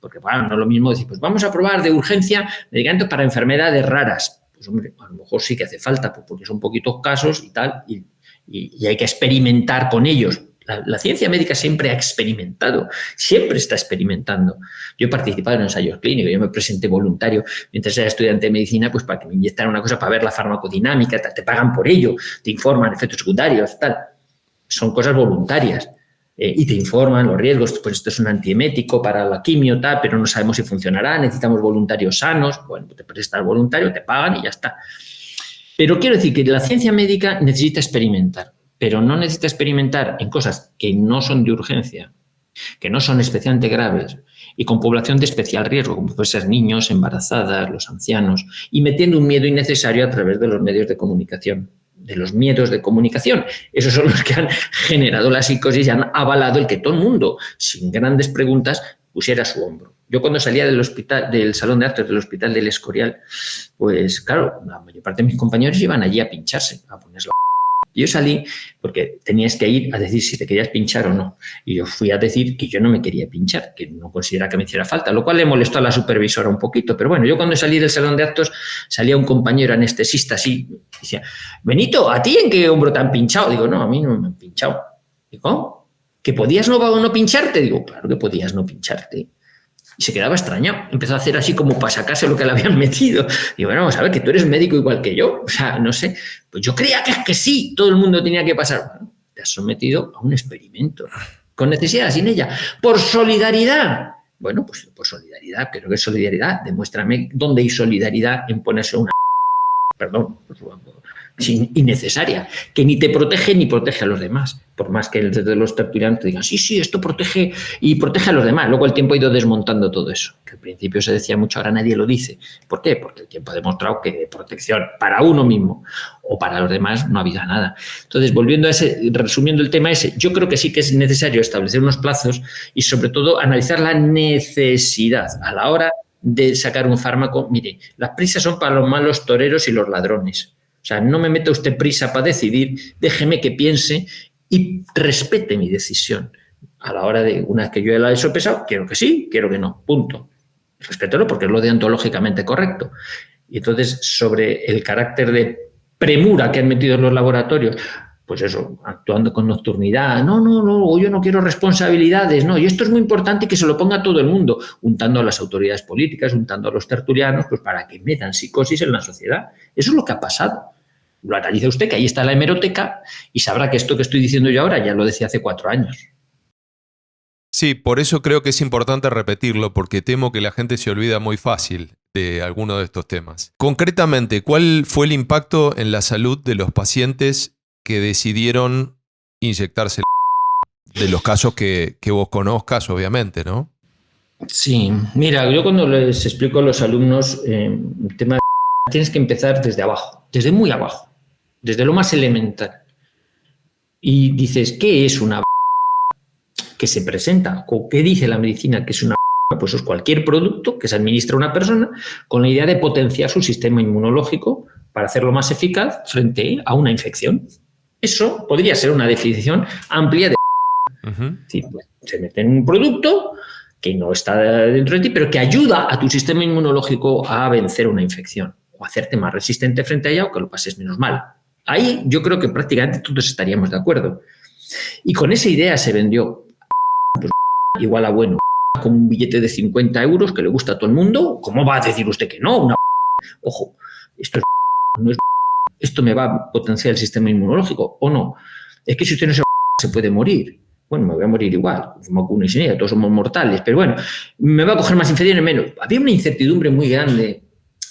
Porque, bueno, no es lo mismo decir, pues vamos a probar de urgencia medicamentos para enfermedades raras. Pues hombre, a lo mejor sí que hace falta, pues porque son poquitos casos y tal, y hay que experimentar con ellos. La ciencia médica siempre ha experimentado, siempre está experimentando. Yo he participado en ensayos clínicos, yo me presenté voluntario mientras era estudiante de medicina, pues para que me inyectaran una cosa para ver la farmacodinámica, te pagan por ello, te informan efectos secundarios, tal. Son cosas voluntarias. Y te informan los riesgos, pues esto es un antiemético para la quimio, tal, pero no sabemos si funcionará, necesitamos voluntarios sanos. Bueno, te prestas voluntario, te pagan y ya está. Pero quiero decir que la ciencia médica necesita experimentar, pero no necesita experimentar en cosas que no son de urgencia, que no son especialmente graves y con población de especial riesgo, como pueden ser niños, embarazadas, los ancianos, y metiendo un miedo innecesario a través de los medios de comunicación. De los miedos de comunicación. Esos son los que han generado la psicosis y han avalado el que todo el mundo, sin grandes preguntas, pusiera a su hombro. Yo cuando salía del hospital, del salón de actos del Hospital del Escorial, pues claro, la mayor parte de mis compañeros iban allí a pincharse, a ponerse la... Yo salí porque tenías que ir a decir si te querías pinchar o no. Y yo fui a decir que yo no me quería pinchar, que no consideraba que me hiciera falta, lo cual le molestó a la supervisora un poquito. Pero bueno, yo cuando salí del salón de actos, salía un compañero anestesista así, y decía, Benito, ¿a ti en qué hombro te han pinchado? Digo, no, a mí no me han pinchado. Digo, ¿cómo? ¿Que podías no pincharte? Digo, claro que podías no pincharte. Y se quedaba extrañado. Empezó a hacer así como para sacarse lo que le habían metido. Digo, bueno, vamos a ver, que tú eres médico igual que yo. O sea, no sé. Pues yo creía que es que sí, todo el mundo tenía que pasar. Bueno, te has sometido a un experimento. Con necesidad, sin ella. Por solidaridad. Bueno, pues por solidaridad. Pero ¿qué es solidaridad? Demuéstrame dónde hay solidaridad en ponerse una... Perdón, innecesaria, que ni te protege ni protege a los demás, por más que desde los tertulianos te digan, sí, esto protege y protege a los demás. Luego el tiempo ha ido desmontando todo eso, que al principio se decía mucho, ahora nadie lo dice. ¿Por qué? Porque el tiempo ha demostrado que de protección para uno mismo o para los demás no ha habido nada. Entonces, volviendo a ese, resumiendo el tema ese, yo creo que sí que es necesario establecer unos plazos y sobre todo analizar la necesidad a la hora de sacar un fármaco. Mire, las prisas son para los malos toreros y los ladrones. O sea, no me meta usted prisa para decidir, déjeme que piense y respete mi decisión. A la hora de, una vez que yo la he sopesado, quiero que sí, quiero que no, punto. Respételo porque es lo deontológicamente correcto. Y entonces, sobre el carácter de premura que han metido en los laboratorios, pues eso, actuando con nocturnidad, no, yo no quiero responsabilidades, no, y esto es muy importante que se lo ponga todo el mundo, untando a las autoridades políticas, untando a los tertulianos, pues para que metan psicosis en la sociedad. Eso es lo que ha pasado. Lo analiza usted, que ahí está la hemeroteca, y sabrá que esto que estoy diciendo yo ahora ya lo decía hace 4 años. Sí, por eso creo que es importante repetirlo, porque temo que la gente se olvida muy fácil de alguno de estos temas. Concretamente, ¿cuál fue el impacto en la salud de los pacientes que decidieron inyectarse de los casos que vos conozcas, obviamente, ¿no? Sí, mira, yo cuando les explico a los alumnos el tema de tienes que empezar desde abajo, desde muy abajo, desde lo más elemental. Y dices, ¿qué es una que se presenta? ¿O qué dice la medicina que es una? Pues es cualquier producto que se administra a una persona con la idea de potenciar su sistema inmunológico para hacerlo más eficaz frente a una infección. Eso podría ser una definición amplia de... Sí, pues, se mete en un producto que no está dentro de ti, pero que ayuda a tu sistema inmunológico a vencer una infección o hacerte más resistente frente a ella o que lo pases menos mal. Ahí yo creo que prácticamente todos estaríamos de acuerdo. Y con esa idea se vendió pues, igual a bueno, con un billete de 50 euros que le gusta a todo el mundo. ¿Cómo va a decir usted que no? Ojo, esto no es... ¿Esto me va a potenciar el sistema inmunológico o no? Es que si usted no se puede morir. Bueno, me voy a morir igual, como con una y sin ella, todos somos mortales, pero bueno, me va a coger más infecciones menos. Había una incertidumbre muy grande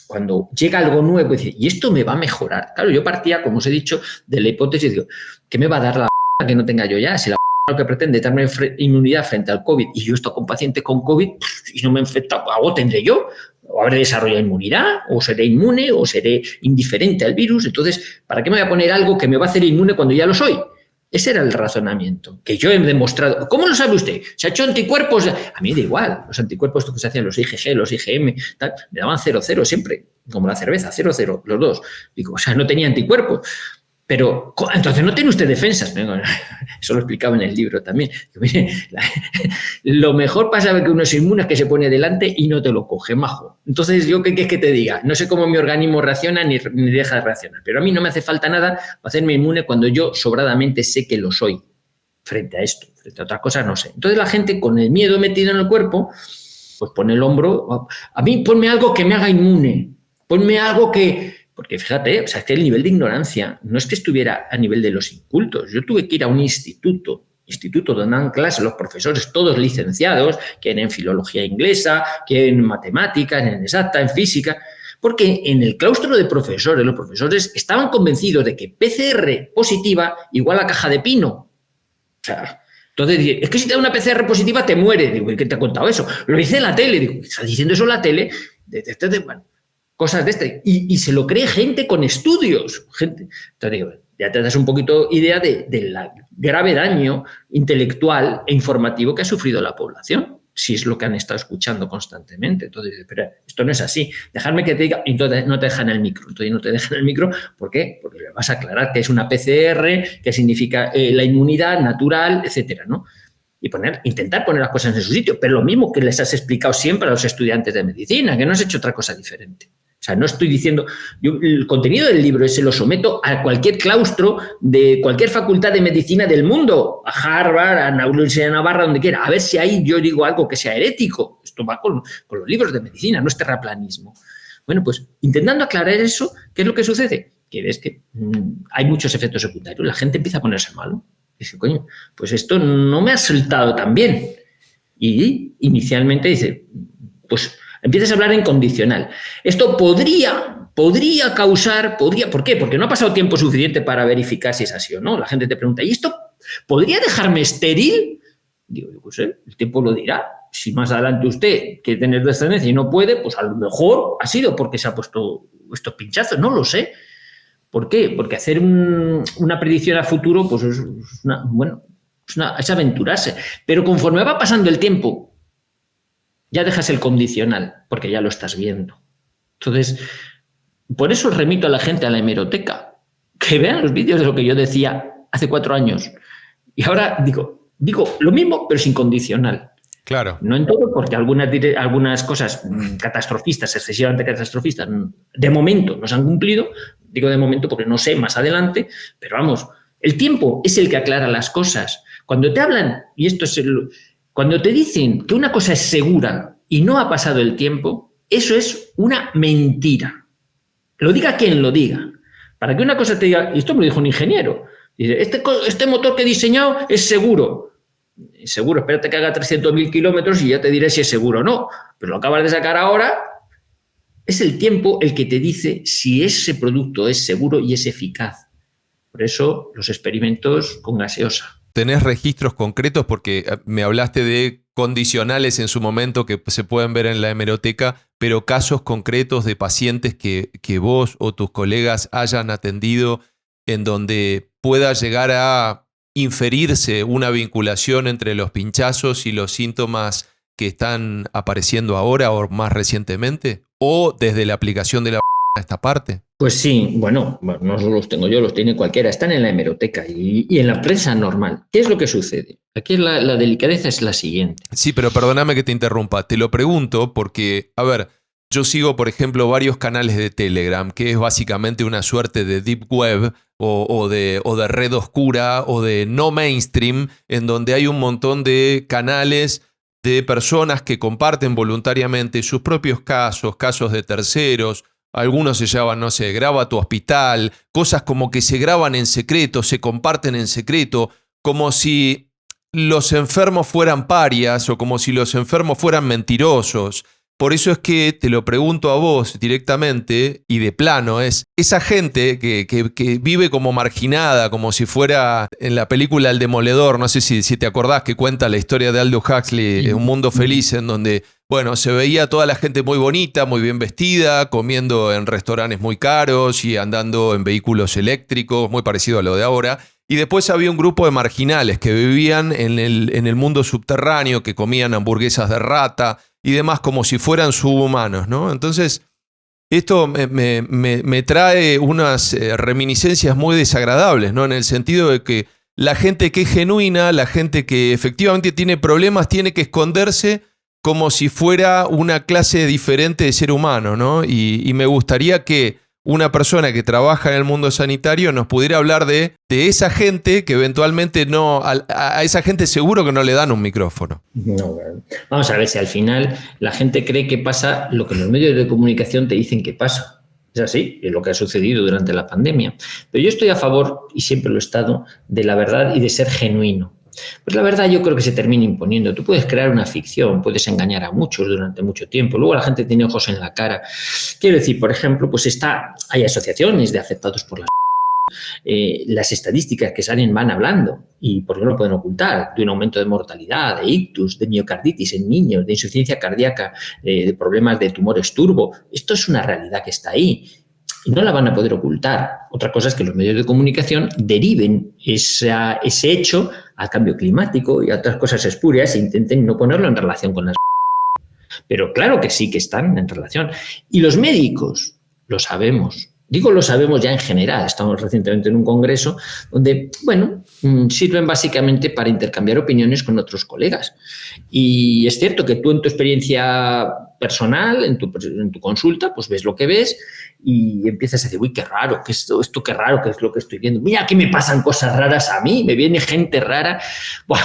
cuando llega algo nuevo y dice, ¿y esto me va a mejorar? Claro, yo partía, como os he dicho, de la hipótesis, digo, ¿qué me va a dar la que no tenga yo ya? Si la lo que pretende darme inmunidad frente al COVID y yo estoy con paciente con COVID y no me he infectado, algo tendré yo. O habré desarrollado inmunidad, o seré inmune, o seré indiferente al virus. Entonces, ¿para qué me voy a poner algo que me va a hacer inmune cuando ya lo soy? Ese era el razonamiento que yo he demostrado. ¿Cómo lo sabe usted? ¿Se ha hecho anticuerpos? A mí da igual. Los anticuerpos estos que se hacían, los IgG, los IgM, tal, me daban 0,0 siempre, como la cerveza, 0,0, los dos. Digo, o sea, no tenía anticuerpos. Pero entonces no tiene usted defensas. Eso lo explicaba en el libro también. Lo mejor pasa que uno es inmune es que se pone delante y no te lo coge, majo. Entonces, ¿yo qué es que te diga? No sé cómo mi organismo reacciona ni deja de reaccionar, pero a mí no me hace falta nada para hacerme inmune cuando yo sobradamente sé que lo soy frente a esto. Frente a otras cosas no sé. Entonces la gente con el miedo metido en el cuerpo, pues pone el hombro. A mí ponme algo que me haga inmune. Ponme algo que... Porque fíjate, o sea, es que el nivel de ignorancia no es que estuviera a nivel de los incultos. Yo tuve que ir a un instituto donde dan clases los profesores, todos licenciados, que en filología inglesa, que en matemáticas, en exacta, en física, porque en el claustro de profesores, los profesores estaban convencidos de que PCR positiva igual a caja de pino. O sea, entonces, es que si te da una PCR positiva te muere. Digo, ¿y qué te ha contado eso? Lo dice en la tele. Digo, ¿está diciendo eso en la tele? Bueno, cosas de este. Y se lo cree gente con estudios. Gente. Entonces digo, ya te das un poquito idea del grave daño intelectual e informativo que ha sufrido la población, si es lo que han estado escuchando constantemente. Entonces, pero esto no es así. Dejadme que te diga, y entonces no te dejan el micro. Entonces no te dejan el micro, ¿por qué? Porque le vas a aclarar que es una PCR, que significa la inmunidad natural, etcétera, ¿no? Y intentar poner las cosas en su sitio, pero lo mismo que les has explicado siempre a los estudiantes de medicina, que no has hecho otra cosa diferente. O sea, no estoy diciendo... el contenido del libro se lo someto a cualquier claustro de cualquier facultad de medicina del mundo, a Harvard, a la Universidad de Navarra, donde quiera, a ver si ahí yo digo algo que sea herético. Esto va con los libros de medicina, no es terraplanismo. Bueno, pues intentando aclarar eso, ¿qué es lo que sucede? Que ves que hay muchos efectos secundarios, la gente empieza a ponerse malo. Dice, coño, pues esto no me ha resultado tan bien. Y inicialmente dice, pues empiezas a hablar en condicional. Esto podría causar, ¿por qué? Porque no ha pasado tiempo suficiente para verificar si es así o no. La gente te pregunta, ¿y esto podría dejarme estéril? Digo, pues el tiempo lo dirá. Si más adelante usted quiere tener descendencia y no puede, pues a lo mejor ha sido porque se ha puesto estos pinchazos, no lo sé. ¿Por qué? Porque hacer una predicción a futuro, pues es aventurarse. Pero conforme va pasando el tiempo, ya dejas el condicional, porque ya lo estás viendo. Entonces, por eso remito a la gente a la hemeroteca, que vean los vídeos de lo que yo decía hace 4 años. Y ahora digo lo mismo, pero sin condicional. Claro. No en todo, porque algunas cosas catastrofistas, excesivamente catastrofistas, de momento no se han cumplido. Digo de momento porque no sé más adelante, pero vamos, el tiempo es el que aclara las cosas. Cuando te hablan, y esto es cuando te dicen que una cosa es segura y no ha pasado el tiempo, eso es una mentira. Lo diga quien lo diga. Para que una cosa te diga, y esto me lo dijo un ingeniero, dice, este motor que he diseñado es seguro. Seguro, espérate que haga 300.000 kilómetros y ya te diré si es seguro o no. Pero lo acabas de sacar ahora. Es el tiempo el que te dice si ese producto es seguro y es eficaz. Por eso los experimentos con gaseosa. ¿Tenés registros concretos? Porque me hablaste de condicionales en su momento que se pueden ver en la hemeroteca, pero casos concretos de pacientes que vos o tus colegas hayan atendido en donde pueda llegar a inferirse una vinculación entre los pinchazos y los síntomas que están apareciendo ahora o más recientemente, o desde la aplicación de la a esta parte. Pues sí, bueno, no solo los tengo yo, los tiene cualquiera, están en la hemeroteca y en la prensa normal. ¿Qué es lo que sucede? Aquí la delicadeza es la siguiente. Sí, pero perdóname que te interrumpa, te lo pregunto porque, a ver, yo sigo, por ejemplo, varios canales de Telegram, que es básicamente una suerte de deep web o de red oscura o de no mainstream, en donde hay un montón de canales de personas que comparten voluntariamente sus propios casos de terceros. Algunos se llaman, no sé, graba tu hospital, cosas como que se graban en secreto, se comparten en secreto, como si los enfermos fueran parias o como si los enfermos fueran mentirosos. Por eso es que te lo pregunto a vos directamente y de plano, es esa gente que vive como marginada, como si fuera en la película El Demoledor, no sé si te acordás, que cuenta la historia de Aldous Huxley, Un Mundo Feliz, en donde, bueno, se veía toda la gente muy bonita, muy bien vestida, comiendo en restaurantes muy caros y andando en vehículos eléctricos, muy parecido a lo de ahora. Y después había un grupo de marginales que vivían en el mundo subterráneo, que comían hamburguesas de rata y demás como si fueran subhumanos, ¿no? Entonces, Esto me trae unas reminiscencias muy desagradables, ¿no? En el sentido de que la gente que es genuina, la gente que efectivamente tiene problemas, tiene que esconderse como si fuera una clase diferente de ser humano, ¿no? Y me gustaría que una persona que trabaja en el mundo sanitario nos pudiera hablar de esa gente que eventualmente no, a esa gente seguro que no le dan un micrófono. No, vamos a ver si al final la gente cree que pasa lo que los medios de comunicación te dicen que pasa. Es así, es lo que ha sucedido durante la pandemia. Pero yo estoy a favor, y siempre lo he estado, de la verdad y de ser genuino. Pues la verdad yo creo que se termina imponiendo. Tú puedes crear una ficción, puedes engañar a muchos durante mucho tiempo. Luego la gente tiene ojos en la cara. Quiero decir, por ejemplo, pues hay asociaciones de afectados por las estadísticas que salen van hablando y por qué no lo pueden ocultar, de un aumento de mortalidad, de ictus, de miocarditis en niños, de insuficiencia cardíaca, de problemas de tumores turbo. Esto es una realidad que está ahí. Y no la van a poder ocultar. Otra cosa es que los medios de comunicación deriven ese hecho al cambio climático y a otras cosas espurias e intenten no ponerlo en relación con las... Pero claro que sí que están en relación. Y los médicos, lo sabemos. Digo, lo sabemos ya en general. Estamos recientemente en un congreso donde, bueno, sirven básicamente para intercambiar opiniones con otros colegas. Y es cierto que tú en tu experiencia personal, en tu consulta, pues ves lo que ves y empiezas a decir, uy, qué raro, que esto qué raro, que es lo que estoy viendo. Mira, que me pasan cosas raras a mí, me viene gente rara. Buah.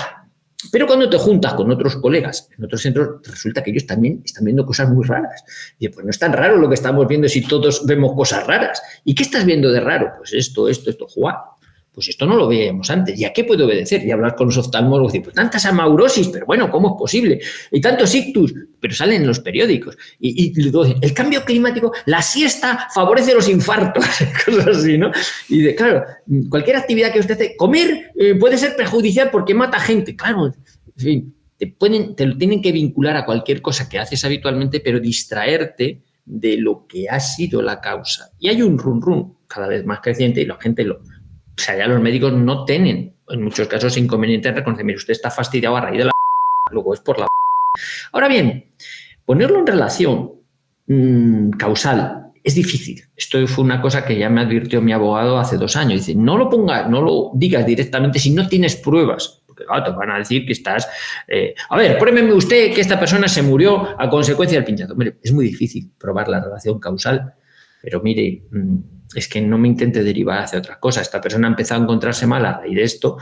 Pero cuando te juntas con otros colegas en otros centros, resulta que ellos también están viendo cosas muy raras. Y pues no es tan raro lo que estamos viendo si todos vemos cosas raras. ¿Y qué estás viendo de raro? Pues esto, Juan. Pues esto no lo veíamos antes. ¿Y a qué puede obedecer? Y hablar con los oftalmólogos y decir, pues tantas amaurosis, pero bueno, ¿cómo es posible? Y tantos ictus, pero salen en los periódicos. Y el cambio climático, la siesta favorece los infartos, cosas así, ¿no? Y claro, cualquier actividad que usted hace, comer puede ser perjudicial porque mata gente. Claro, en fin, te lo tienen que vincular a cualquier cosa que haces habitualmente, pero distraerte de lo que ha sido la causa. Y hay un run cada vez más creciente y la gente o sea, ya los médicos no tienen, en muchos casos, inconveniente en reconocer, mire, usted está fastidiado a raíz de la luego es por la Ahora bien, ponerlo en relación causal es difícil. Esto fue una cosa que ya me advirtió mi abogado hace 2 años. Dice, no lo digas directamente si no tienes pruebas. Porque claro, te van a decir que estás... a ver, pruébeme usted que esta persona se murió a consecuencia del pinchazo. Mire, es muy difícil probar la relación causal, pero mire... es que no me intente derivar hacia otra cosa. Esta persona ha empezado a encontrarse mal a raíz de esto.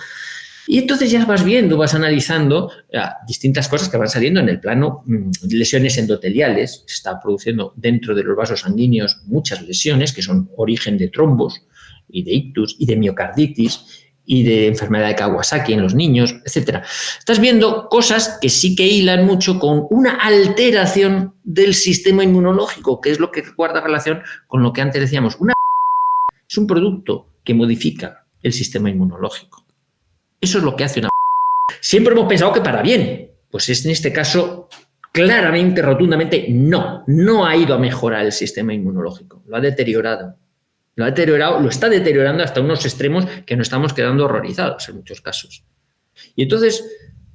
Y entonces ya vas viendo, vas analizando distintas cosas que van saliendo en el plano de lesiones endoteliales. Se está produciendo dentro de los vasos sanguíneos muchas lesiones que son origen de trombos y de ictus y de miocarditis y de enfermedad de Kawasaki en los niños, etc. Estás viendo cosas que sí que hilan mucho con una alteración del sistema inmunológico, que es lo que guarda relación con lo que antes decíamos. Es un producto que modifica el sistema inmunológico. Eso es lo que hace una... Siempre hemos pensado que para bien. Pues en este caso, claramente, rotundamente, no ha ido a mejorar el sistema inmunológico. Lo ha deteriorado. Lo está deteriorando hasta unos extremos que nos estamos quedando horrorizados en muchos casos. Y entonces...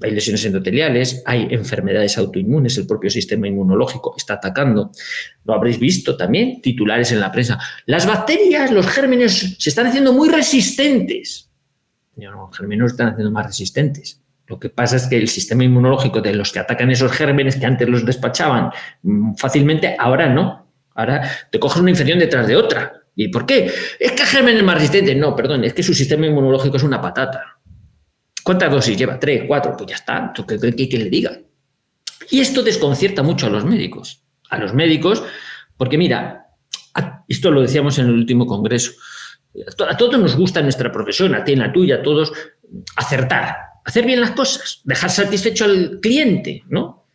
hay lesiones endoteliales, hay enfermedades autoinmunes, el propio sistema inmunológico está atacando. Lo habréis visto también, titulares en la prensa. Las bacterias, los gérmenes se están haciendo muy resistentes. No, los gérmenes están haciendo más resistentes. Lo que pasa es que el sistema inmunológico de los que atacan esos gérmenes que antes los despachaban fácilmente, ahora no. Ahora te coges una infección detrás de otra. ¿Y por qué? Es que el germen es más resistente. No, perdón, es que su sistema inmunológico es una patata. ¿Cuántas dosis lleva? 3, 4, pues ya está. ¿Qué le diga? Y esto desconcierta mucho a los médicos. Porque mira, esto lo decíamos en el último congreso, a todos nos gusta nuestra profesión, a ti, en la tuya, a todos, acertar, hacer bien las cosas, dejar satisfecho al cliente, ¿no?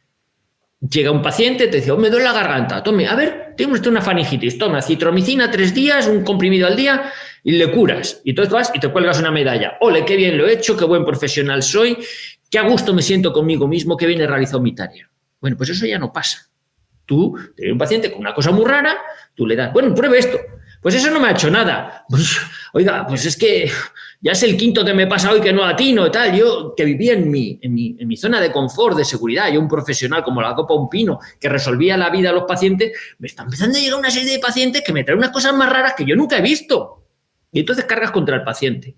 Llega un paciente, te dice, me duele la garganta, tome, a ver, tiene usted una faringitis, toma citromicina 3 días, un comprimido al día y le curas. Y entonces vas y te cuelgas una medalla. Ole, qué bien lo he hecho, qué buen profesional soy, qué a gusto me siento conmigo mismo, qué bien he realizado mi tarea. Bueno, pues eso ya no pasa. Tú, te viene un paciente con una cosa muy rara, tú le das, bueno, pruebe esto. Pues eso no me ha hecho nada. Pues, oiga, pues es que Ya es el quinto que me pasa hoy que no atino y tal. Yo, que vivía en mi zona de confort, de seguridad, yo un profesional como la copa un pino, que resolvía la vida a los pacientes, me está empezando a llegar una serie de pacientes que me traen unas cosas más raras que yo nunca he visto. Y entonces cargas contra el paciente.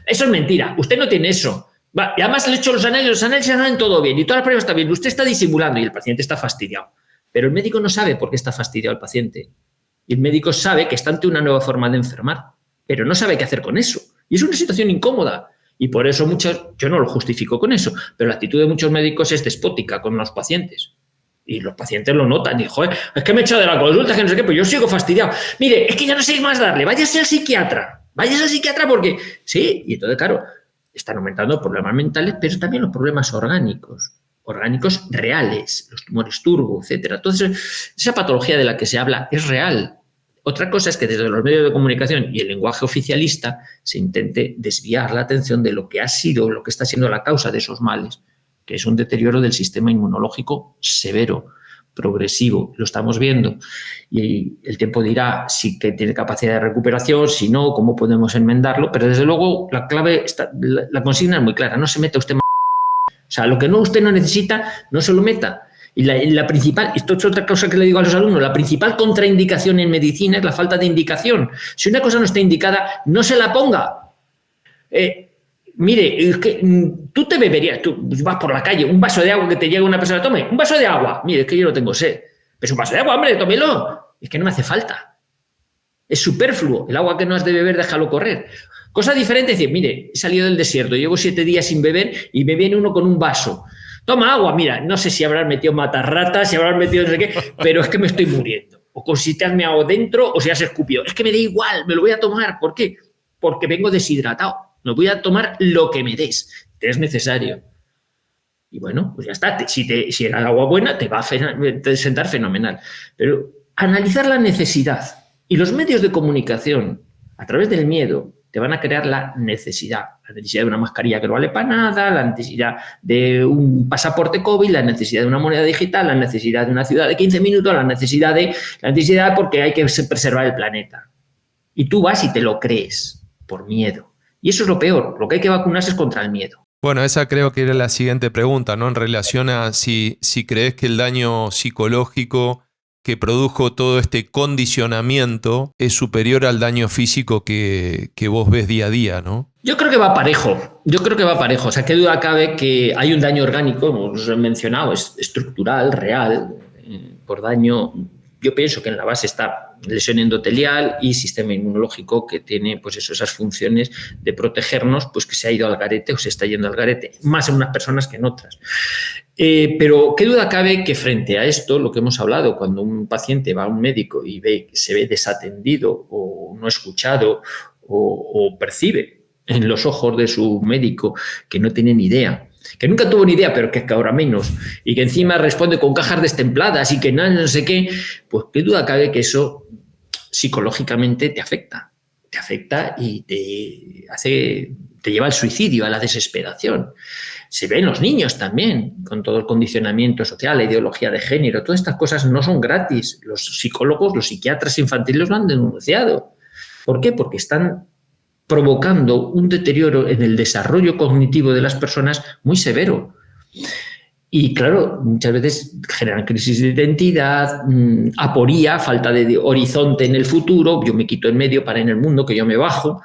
Eso es mentira. Usted no tiene eso. Va, y además le he hecho los análisis salen todo bien y todas las pruebas están bien. Usted está disimulando y el paciente está fastidiado. Pero el médico no sabe por qué está fastidiado el paciente. Y el médico sabe que está ante una nueva forma de enfermar, pero no sabe qué hacer con eso. Y es una situación incómoda. Y por eso yo no lo justifico con eso, pero la actitud de muchos médicos es despótica con los pacientes. Y los pacientes lo notan. Y, joder, es que me he echado de la consulta, que no sé qué, pues yo sigo fastidiado. Mire, es que ya no sé más darle. Váyase al psiquiatra. Váyase al psiquiatra porque... Sí, y entonces, claro, están aumentando problemas mentales, pero también los problemas orgánicos reales, los tumores turbo, etcétera. Entonces, esa patología de la que se habla es real. Otra cosa es que desde los medios de comunicación y el lenguaje oficialista se intente desviar la atención de lo que ha sido, lo que está siendo la causa de esos males, que es un deterioro del sistema inmunológico severo, progresivo, lo estamos viendo. Y el tiempo dirá si que tiene capacidad de recuperación, si no, cómo podemos enmendarlo, pero desde luego la clave, la consigna es muy clara, no se meta usted. O sea, lo que usted no necesita, no se lo meta. Y la principal, esto es otra cosa que le digo a los alumnos, la principal contraindicación en medicina es la falta de indicación. Si una cosa no está indicada, no se la ponga. Mire, es que tú te beberías, tú vas por la calle, un vaso de agua que te llega una persona, tome, un vaso de agua. Mire, es que yo no tengo sed. Pero un vaso de agua, hombre, tómelo. Es que no me hace falta. Es superfluo. El agua que no has de beber, déjalo correr. Cosa diferente es decir, mire, he salido del desierto, llevo 7 días sin beber y me viene uno con un vaso. Toma agua, mira, no sé si habrás metido matarratas, si habrás metido no sé qué, pero es que me estoy muriendo. O con si te has meado dentro o si has escupido. Es que me da igual, me lo voy a tomar. ¿Por qué? Porque vengo deshidratado. Me voy a tomar lo que me des. Te es necesario. Y bueno, pues ya está. Si era agua buena, te va a sentar fenomenal. Pero analizar la necesidad y los medios de comunicación a través del miedo te van a crear la necesidad de una mascarilla que no vale para nada, la necesidad de un pasaporte COVID, la necesidad de una moneda digital, la necesidad de una ciudad de 15 minutos, la necesidad porque hay que preservar el planeta. Y tú vas y te lo crees por miedo. Y eso es lo peor, lo que hay que vacunarse es contra el miedo. Bueno, esa creo que era la siguiente pregunta, ¿no? En relación a si crees que el daño psicológico que produjo todo este condicionamiento es superior al daño físico que vos ves día a día, ¿no? Yo creo que va parejo. O sea, qué duda cabe que hay un daño orgánico, como os he mencionado, es estructural, real, por daño. Yo pienso que en la base está lesión endotelial y sistema inmunológico que tiene pues esas funciones de protegernos, pues que se ha ido al garete o se está yendo al garete, más en unas personas que en otras. Pero qué duda cabe que frente a esto, lo que hemos hablado, cuando un paciente va a un médico y se ve desatendido o no escuchado o percibe en los ojos de su médico que no tiene ni idea, que nunca tuvo ni idea, pero que es que ahora menos, y que encima responde con cajas destempladas y que no sé qué, pues qué duda cabe que eso psicológicamente te afecta y te lleva al suicidio, a la desesperación. Se ve en los niños también, con todo el condicionamiento social, la ideología de género, todas estas cosas no son gratis. Los psicólogos, los psiquiatras infantiles lo han denunciado. ¿Por qué? Porque están provocando un deterioro en el desarrollo cognitivo de las personas muy severo. Y claro, muchas veces generan crisis de identidad, aporía, falta de horizonte en el futuro, yo me quito en medio para en el mundo, que yo me bajo.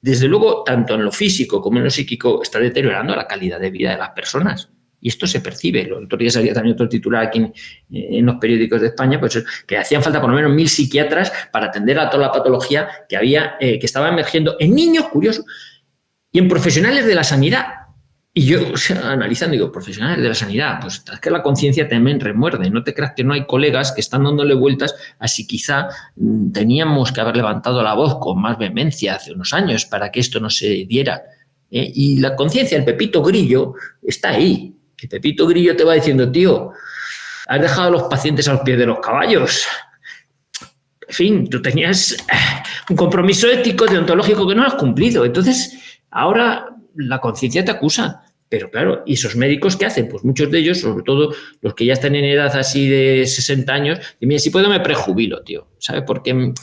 Desde luego, tanto en lo físico como en lo psíquico, está deteriorando la calidad de vida de las personas. Y esto se percibe. El otro día salía también otro titular aquí en los periódicos de España, pues que hacían falta por lo menos 1.000 psiquiatras para atender a toda la patología que había, que estaba emergiendo en niños, curioso, y en profesionales de la sanidad. Y yo, analizando, digo, profesionales de la sanidad, pues es que la conciencia también remuerde. No te creas que no hay colegas que están dándole vueltas a si quizá teníamos que haber levantado la voz con más vehemencia hace unos años para que esto no se diera. Y la conciencia, el Pepito Grillo, está ahí. Que Pepito Grillo te va diciendo, tío, has dejado a los pacientes a los pies de los caballos. En fin, tú tenías un compromiso ético, deontológico que no has cumplido. Entonces, ahora la conciencia te acusa. Pero claro, ¿y esos médicos qué hacen? Pues muchos de ellos, sobre todo los que ya están en edad así de 60 años, y mira, si puedo me prejubilo, tío, ¿sabes? Porque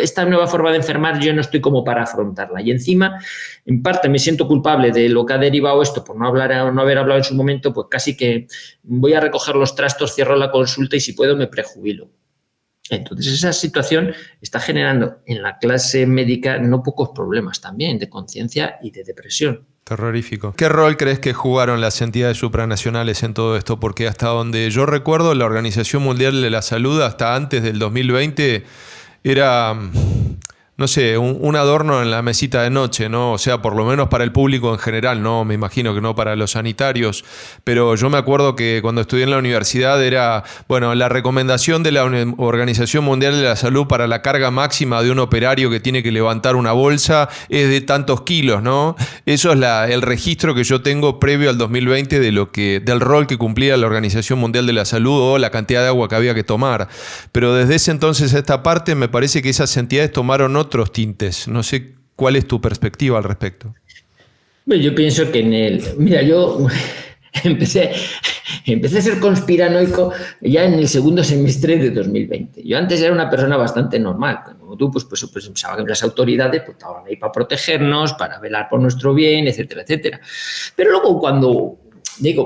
esta nueva forma de enfermar yo no estoy como para afrontarla. Y encima, en parte me siento culpable de lo que ha derivado esto por no haber hablado en su momento, pues casi que voy a recoger los trastos, cierro la consulta y si puedo me prejubilo. Entonces esa situación está generando en la clase médica no pocos problemas también de conciencia y de depresión. Terrorífico. ¿Qué rol crees que jugaron las entidades supranacionales en todo esto? Porque hasta donde yo recuerdo, la Organización Mundial de la Salud, hasta antes del 2020, era, no sé, un adorno en la mesita de noche, ¿no? O sea, por lo menos para el público en general, no, me imagino que no para los sanitarios, pero yo me acuerdo que cuando estudié en la universidad era, bueno, la recomendación de la Organización Mundial de la Salud para la carga máxima de un operario que tiene que levantar una bolsa es de tantos kilos, ¿no? Eso es el registro que yo tengo previo al 2020 del rol que cumplía la Organización Mundial de la Salud o la cantidad de agua que había que tomar. Pero desde ese entonces a esta parte me parece que esas entidades tomaron otros tintes. No sé cuál es tu perspectiva al respecto. Yo pienso que mira, yo empecé a ser conspiranoico ya en el segundo semestre de 2020. Yo antes era una persona bastante normal. Como tú, pues pensaba que las autoridades pues, estaban ahí para protegernos, para velar por nuestro bien, etcétera, etcétera. Pero luego cuando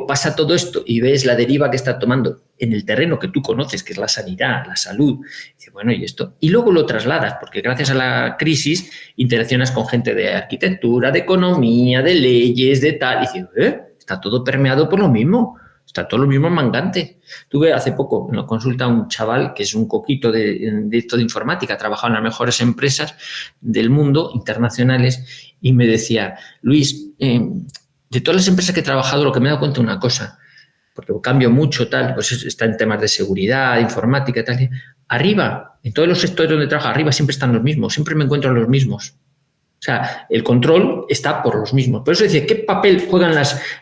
pasa todo esto y ves la deriva que está tomando en el terreno que tú conoces, que es la sanidad, la salud, dices, bueno, ¿y esto? Y luego lo trasladas, porque gracias a la crisis interaccionas con gente de arquitectura, de economía, de leyes, de tal, y dices, está todo permeado por lo mismo. Está todo lo mismo mangante. Tuve hace poco en la consulta a un chaval que es un coquito de esto de informática, ha trabajado en las mejores empresas del mundo, internacionales, y me decía, Luis, de todas las empresas que he trabajado, lo que me he dado cuenta es una cosa, porque cambio mucho, tal, pues está en temas de seguridad, informática, tal. Arriba, en todos los sectores donde trabajo, arriba siempre están los mismos, siempre me encuentro los mismos. O sea, el control está por los mismos. Por eso dice, ¿qué papel juegan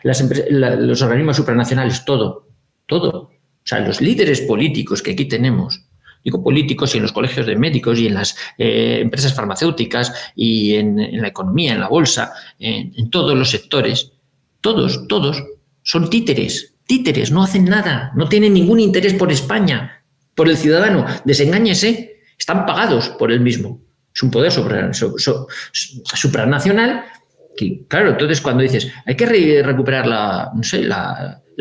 los organismos supranacionales? Todo. O sea, los líderes políticos que aquí tenemos, digo políticos y en los colegios de médicos y en las empresas farmacéuticas y en la economía, en la bolsa, en todos los sectores, todos son títeres, no hacen nada, no tienen ningún interés por España, por el ciudadano. Desengáñese, están pagados por él mismo. Es un poder supranacional que, claro, entonces cuando dices hay que recuperar la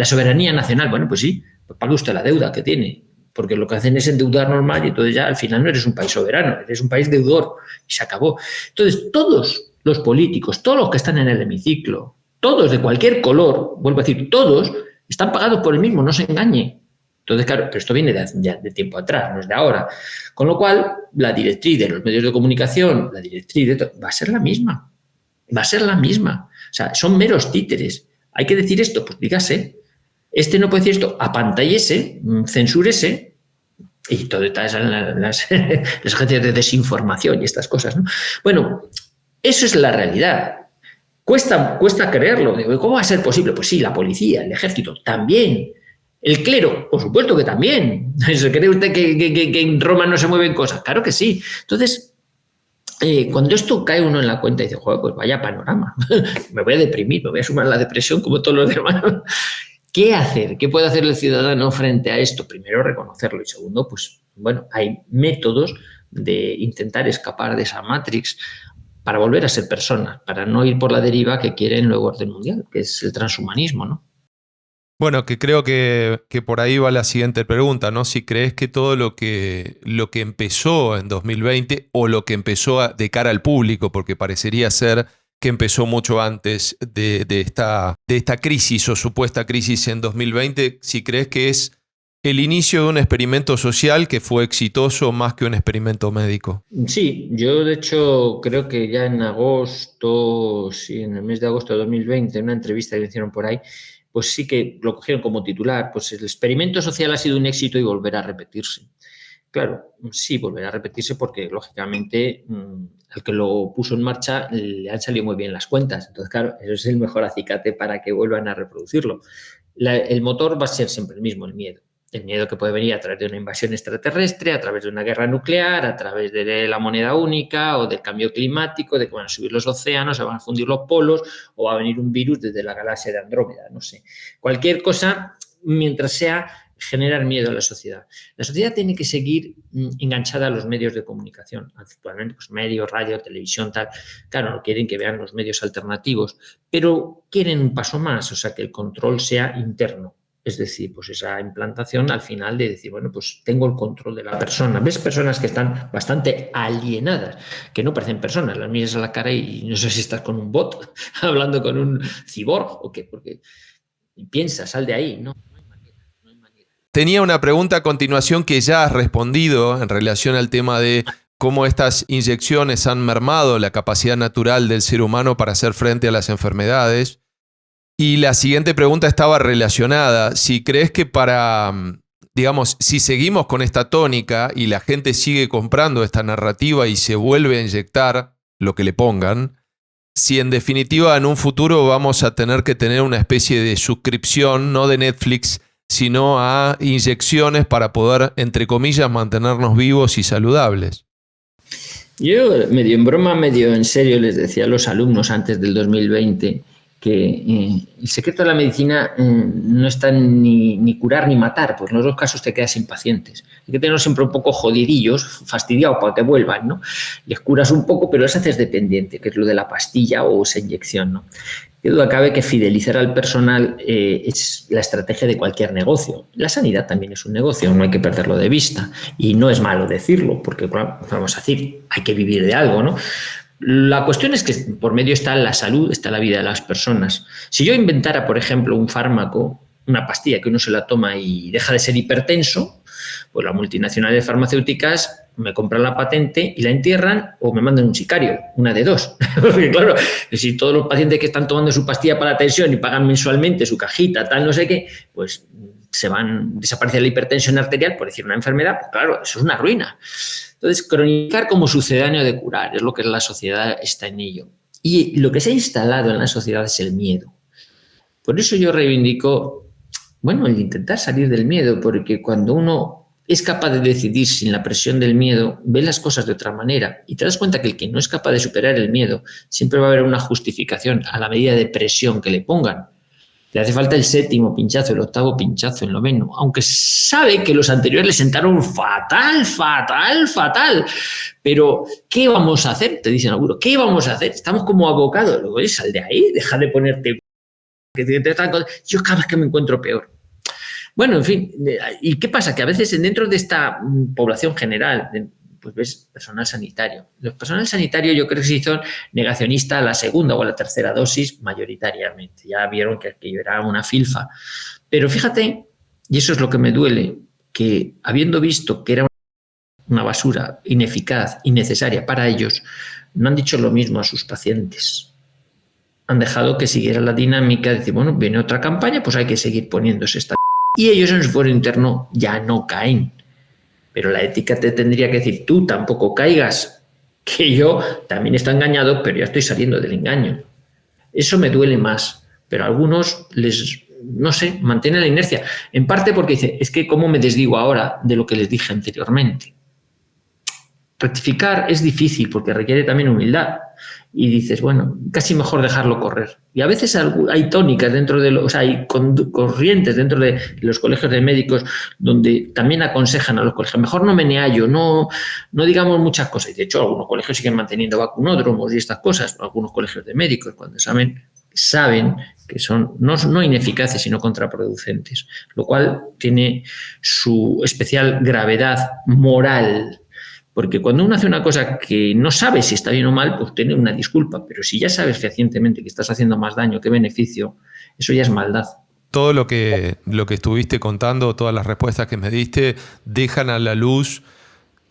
soberanía nacional, bueno, pues sí, pues pague usted la deuda que tiene, porque lo que hacen es endeudar normal y entonces ya al final no eres un país soberano, eres un país deudor y se acabó. Entonces todos los políticos, todos los que están en el hemiciclo, todos de cualquier color, vuelvo a decir, todos están pagados por el mismo, no se engañe. Entonces, claro, pero esto viene de tiempo atrás, no es de ahora. Con lo cual, la directriz de los medios de comunicación, la directriz de todo, va a ser la misma. O sea, son meros títeres. ¿Hay que decir esto? Pues dígase. Este no puede decir esto, apantállese, censúrese, y todas las agencias de desinformación y estas cosas, ¿no? Bueno, eso es la realidad. Cuesta creerlo. ¿Cómo va a ser posible? Pues sí, la policía, el ejército, también. El clero, por supuesto que también. ¿Se cree usted que en Roma no se mueven cosas? Claro que sí. Entonces, cuando esto cae uno en la cuenta y dice, joder, pues vaya panorama, me voy a deprimir, me voy a sumar a la depresión como todos los demás. ¿Qué hacer? ¿Qué puede hacer el ciudadano frente a esto? Primero, reconocerlo y segundo, pues, bueno, hay métodos de intentar escapar de esa matrix para volver a ser personas, para no ir por la deriva que quiere el nuevo orden mundial, que es el transhumanismo, ¿no? Bueno, que creo que por ahí va la siguiente pregunta, ¿no? Si crees que todo lo que empezó en 2020 o lo que empezó de cara al público, porque parecería ser que empezó mucho antes de esta crisis o supuesta crisis en 2020, si crees que es el inicio de un experimento social que fue exitoso más que un experimento médico. Sí, yo de hecho creo que ya en agosto, sí, en el mes de agosto de 2020, en una entrevista que me hicieron por ahí, pues sí que lo cogieron como titular, pues el experimento social ha sido un éxito y volverá a repetirse. Claro, sí, volverá a repetirse porque, lógicamente, al que lo puso en marcha le han salido muy bien las cuentas. Entonces, claro, eso es el mejor acicate para que vuelvan a reproducirlo. El motor va a ser siempre el mismo, el miedo. El miedo que puede venir a través de una invasión extraterrestre, a través de una guerra nuclear, a través de la moneda única o del cambio climático, de que van a subir los océanos, se van a fundir los polos o va a venir un virus desde la galaxia de Andrómeda, no sé. Cualquier cosa, mientras sea generar miedo a la sociedad. La sociedad tiene que seguir enganchada a los medios de comunicación. Actualmente, pues medios, radio, televisión, tal. Claro, no quieren que vean los medios alternativos, pero quieren un paso más, o sea, que el control sea interno. Es decir, pues esa implantación al final de decir, bueno, pues tengo el control de la persona. ¿Ves personas que están bastante alienadas, que no parecen personas? Las miras a la cara y no sé si estás con un bot, hablando con un cyborg o qué, porque piensa, sal de ahí, ¿no? Tenía una pregunta a continuación que ya has respondido en relación al tema de cómo estas inyecciones han mermado la capacidad natural del ser humano para hacer frente a las enfermedades. Y la siguiente pregunta estaba relacionada. Si crees que digamos, si seguimos con esta tónica y la gente sigue comprando esta narrativa y se vuelve a inyectar lo que le pongan, si en definitiva en un futuro vamos a tener que tener una especie de suscripción, no de Netflix, sino a inyecciones para poder, entre comillas, mantenernos vivos y saludables. Yo, medio en broma, medio en serio, les decía a los alumnos antes del 2020 que el secreto de la medicina no está ni curar ni matar, pues en los dos casos te quedas sin pacientes. Hay que tenerlos siempre un poco jodidillos, fastidiados para que vuelvan, ¿no? Les curas un poco, pero les haces dependiente, que es lo de la pastilla o esa inyección, ¿no? Qué duda cabe que fidelizar al personal es la estrategia de cualquier negocio. La sanidad también es un negocio, no hay que perderlo de vista. Y no es malo decirlo, porque vamos a decir, hay que vivir de algo, ¿no? La cuestión es que por medio está la salud, está la vida de las personas. Si yo inventara, por ejemplo, un fármaco, una pastilla que uno se la toma y deja de ser hipertenso, pues las multinacionales farmacéuticas me compran la patente y la entierran o me mandan un sicario, una de dos. Porque claro, si todos los pacientes que están tomando su pastilla para la tensión y pagan mensualmente su cajita, tal, no sé qué, pues desaparece la hipertensión arterial, por decir una enfermedad, pues claro, eso es una ruina. Entonces, cronificar como sucedáneo de curar es lo que la sociedad está en ello. Y lo que se ha instalado en la sociedad es el miedo. Por eso yo reivindico, bueno, el intentar salir del miedo, porque cuando uno es capaz de decidir sin la presión del miedo, ve las cosas de otra manera y te das cuenta que el que no es capaz de superar el miedo siempre va a haber una justificación a la medida de presión que le pongan. Le hace falta el séptimo pinchazo, el octavo pinchazo, el noveno, aunque sabe que los anteriores le sentaron fatal. Pero, ¿qué vamos a hacer? Te dicen algunos, ¿qué vamos a hacer? Estamos como abocados. Luego, sal de ahí, deja de ponerte... Yo cada vez que me encuentro peor. Bueno, en fin, ¿y qué pasa? Que a veces dentro de esta población general, pues ves personal sanitario. Los personal sanitario yo creo que sí son negacionistas a la segunda o a la tercera dosis mayoritariamente. Ya vieron que aquello era una filfa. Pero fíjate, y eso es lo que me duele, que habiendo visto que era una basura ineficaz, innecesaria para ellos, no han dicho lo mismo a sus pacientes. Han dejado que siguiera la dinámica de decir, bueno, viene otra campaña, pues hay que seguir poniéndose esta... Y ellos en su fuero interno ya no caen. Pero la ética te tendría que decir, tú tampoco caigas, que yo también estoy engañado, pero ya estoy saliendo del engaño. Eso me duele más, pero a algunos no sé, mantienen la inercia. En parte porque dice, es que cómo me desdigo ahora de lo que les dije anteriormente. Rectificar es difícil porque requiere también humildad. Y dices, bueno, casi mejor dejarlo correr. Y a veces hay tónicas dentro de hay corrientes dentro de los colegios de médicos donde también aconsejan a los colegios, mejor no meneallo, no digamos muchas cosas. Y de hecho, algunos colegios siguen manteniendo vacunódromos y estas cosas, algunos colegios de médicos, cuando saben que son no ineficaces, sino contraproducentes, lo cual tiene su especial gravedad moral. Porque cuando uno hace una cosa que no sabe si está bien o mal, pues tiene una disculpa. Pero si ya sabes fehacientemente que estás haciendo más daño que beneficio, eso ya es maldad. Todo lo que estuviste contando, todas las respuestas que me diste, dejan a la luz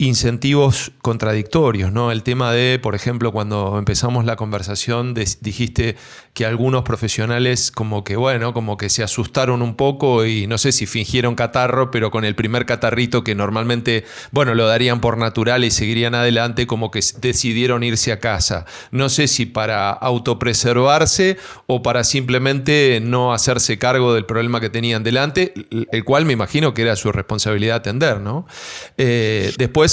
incentivos contradictorios, ¿no? El tema de, por ejemplo, cuando empezamos la conversación, dijiste que algunos profesionales como que, bueno, como que se asustaron un poco y no sé si fingieron catarro, pero con el primer catarrito que normalmente, bueno, lo darían por natural y seguirían adelante, como que decidieron irse a casa. No sé si para autopreservarse o para simplemente no hacerse cargo del problema que tenían delante, el cual me imagino que era su responsabilidad atender, ¿no? Después,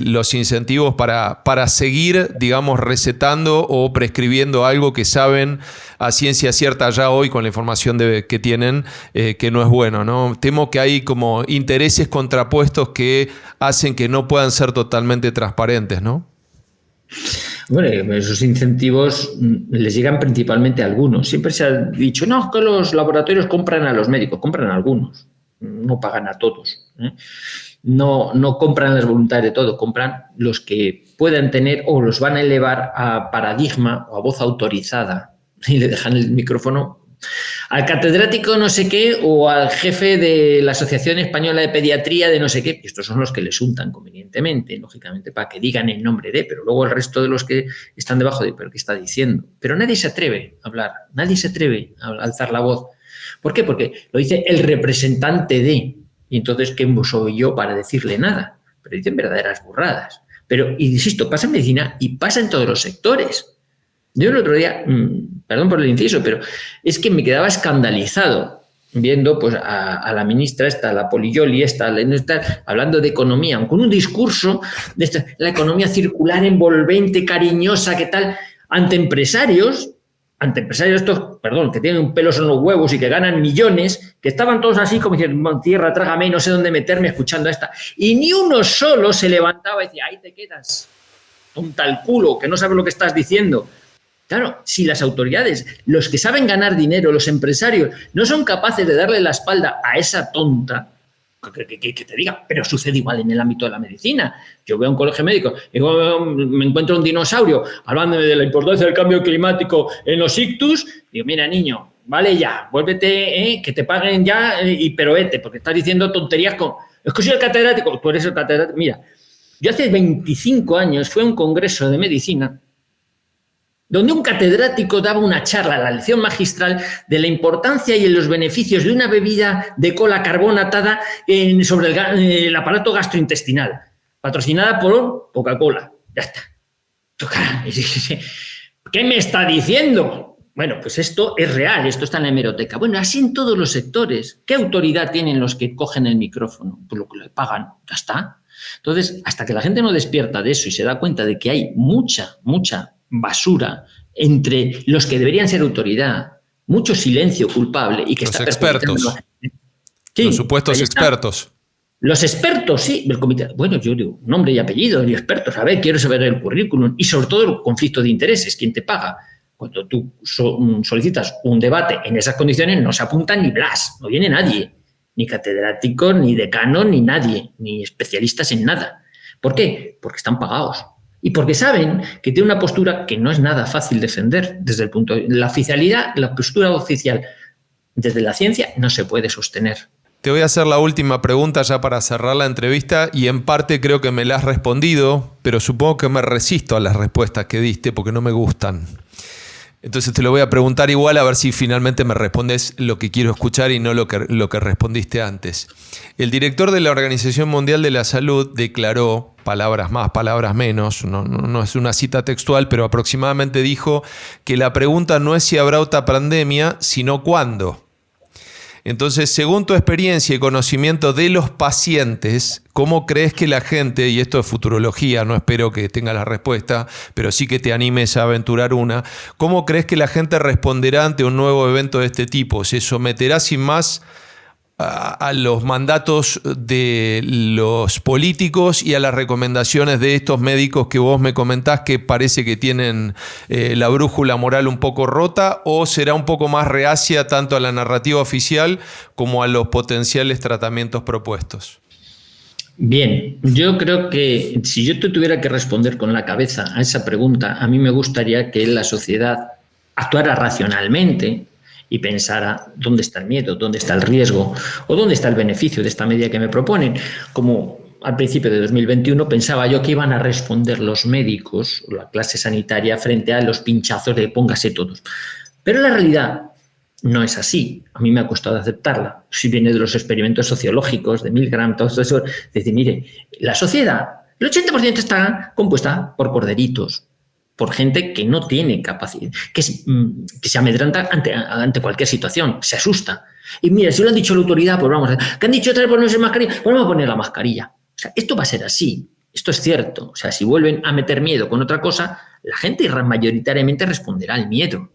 los incentivos para seguir, digamos, recetando o prescribiendo algo que saben a ciencia cierta ya hoy con la información que tienen, que no es bueno, ¿no? Temo que hay como intereses contrapuestos que hacen que no puedan ser totalmente transparentes, ¿no? Bueno, esos incentivos les llegan principalmente a algunos. Siempre se ha dicho, no, que los laboratorios compran a los médicos, compran a algunos, no pagan a todos, ¿eh? No compran las voluntades de todo, compran los que puedan tener o los van a elevar a paradigma o a voz autorizada y le dejan el micrófono al catedrático no sé qué o al jefe de la Asociación Española de Pediatría de no sé qué. Estos son los que les untan convenientemente, lógicamente, para que digan el nombre de, pero luego el resto de los que están debajo de, ¿pero qué está diciendo? Pero nadie se atreve a hablar, nadie se atreve a alzar la voz. ¿Por qué? Porque lo dice el representante de, y entonces, ¿qué soy yo para decirle nada? Pero dicen verdaderas burradas. Pero, insisto, pasa en medicina y pasa en todos los sectores. Yo el otro día, perdón por el inciso, pero es que me quedaba escandalizado viendo pues, a la ministra esta, la Polioli esta, hablando de economía, con un discurso de esta, la economía circular, envolvente, cariñosa, ¿qué tal? Ante empresarios estos, perdón, que tienen un pelos en los huevos y que ganan millones, que estaban todos así como diciendo, tierra, trágame, no sé dónde meterme escuchando esta. Y ni uno solo se levantaba y decía, ahí te quedas, tonta el culo, que no sabes lo que estás diciendo. Claro, si las autoridades, los que saben ganar dinero, los empresarios, no son capaces de darle la espalda a esa tonta, que te diga, pero sucede igual en el ámbito de la medicina. Yo veo un colegio médico y me encuentro un dinosaurio hablándome de la importancia del cambio climático en los ictus. Digo, mira, niño, vale ya, vuélvete, que te paguen ya, pero vete, porque estás diciendo tonterías con... Es que soy el catedrático, tú eres el catedrático. Mira, yo hace 25 años fui a un congreso de medicina donde un catedrático daba una charla, la lección magistral, de la importancia y los beneficios de una bebida de cola carbonatada sobre el aparato gastrointestinal, patrocinada por Coca-Cola. Ya está. ¿Qué me está diciendo? Bueno, pues esto es real, esto está en la hemeroteca. Bueno, así en todos los sectores. ¿Qué autoridad tienen los que cogen el micrófono? Pues lo que le pagan, ya está. Entonces, hasta que la gente no despierta de eso y se da cuenta de que hay mucha basura entre los que deberían ser autoridad, mucho silencio culpable y que los está expertos, sí, los supuestos expertos. Los expertos, sí, del comité. Bueno, yo digo nombre y apellido de expertos. A ver, quiero saber el currículum y sobre todo el conflicto de intereses, quién te paga. Cuando tú solicitas un debate en esas condiciones, no se apunta ni Blas, no viene nadie, ni catedrático, ni decano, ni nadie, ni especialistas en nada. ¿Por qué? Porque están pagados. Y porque saben que tiene una postura que no es nada fácil defender desde el punto de la oficialidad, la postura oficial desde la ciencia no se puede sostener. Te voy a hacer la última pregunta ya para cerrar la entrevista y en parte creo que me la has respondido, pero supongo que me resisto a las respuestas que diste porque no me gustan. Entonces te lo voy a preguntar igual a ver si finalmente me respondes lo que quiero escuchar y no lo que respondiste antes. El director de la Organización Mundial de la Salud declaró, palabras más, palabras menos, no es una cita textual, pero aproximadamente dijo que la pregunta no es si habrá otra pandemia, sino cuándo. Entonces, según tu experiencia y conocimiento de los pacientes, ¿cómo crees que la gente, y esto es futurología, no espero que tenga la respuesta, pero sí que te animes a aventurar una, ¿cómo crees que la gente responderá ante un nuevo evento de este tipo? ¿Se someterá sin más a los mandatos de los políticos y a las recomendaciones de estos médicos que vos me comentás que parece que tienen la brújula moral un poco rota, o será un poco más reacia tanto a la narrativa oficial como a los potenciales tratamientos propuestos? Bien, yo creo que si yo te tuviera que responder con la cabeza a esa pregunta, a mí me gustaría que la sociedad actuara racionalmente y pensara dónde está el miedo, dónde está el riesgo o dónde está el beneficio de esta medida que me proponen. Como al principio de 2021 pensaba yo que iban a responder los médicos, la clase sanitaria, frente a los pinchazos de póngase todos. Pero la realidad no es así. A mí me ha costado aceptarla. Si viene de los experimentos sociológicos, de Milgram, todo eso, es decir, mire, la sociedad, el 80% está compuesta por corderitos, por gente que no tiene capacidad, que se amedrenta ante cualquier situación, se asusta. Y mira, si lo han dicho la autoridad, pues vamos a hacer. ¿Que han dicho otra vez ponerse mascarilla? Pues vamos a poner la mascarilla. O sea, esto va a ser así. Esto es cierto. O sea, si vuelven a meter miedo con otra cosa, la gente mayoritariamente responderá al miedo.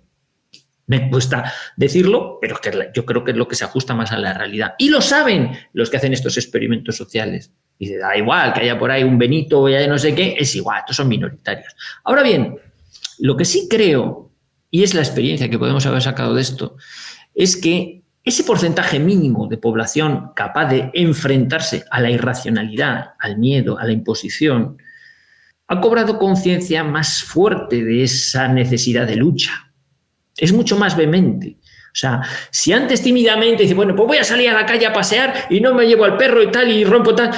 Me cuesta decirlo, pero yo creo que es lo que se ajusta más a la realidad. Y lo saben los que hacen estos experimentos sociales. Y da igual que haya por ahí un Benito o ya no sé qué, es igual, estos son minoritarios. Ahora bien, lo que sí creo, y es la experiencia que podemos haber sacado de esto, es que ese porcentaje mínimo de población capaz de enfrentarse a la irracionalidad, al miedo, a la imposición, ha cobrado conciencia más fuerte de esa necesidad de lucha. Es mucho más vehemente. O sea, si antes tímidamente dice, bueno, pues voy a salir a la calle a pasear y no me llevo al perro y tal y rompo tal,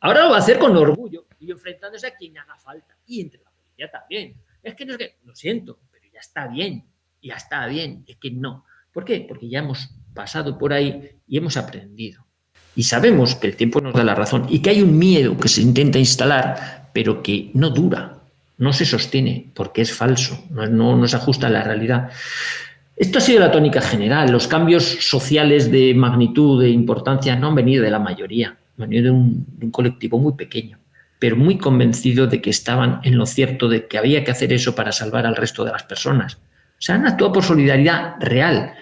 ahora lo va a hacer con orgullo y enfrentándose a quien haga falta. Y entre la policía también. Es que no es que, lo siento, pero ya está bien. Es que no. ¿Por qué? Porque ya hemos pasado por ahí y hemos aprendido. Y sabemos que el tiempo nos da la razón y que hay un miedo que se intenta instalar, pero que no dura, no se sostiene, porque es falso, no se ajusta a la realidad. Esto ha sido la tónica general. Los cambios sociales de magnitud, de importancia, no han venido de la mayoría, han venido de un colectivo muy pequeño, pero muy convencido de que estaban en lo cierto, de que había que hacer eso para salvar al resto de las personas. O sea, han actuado por solidaridad real,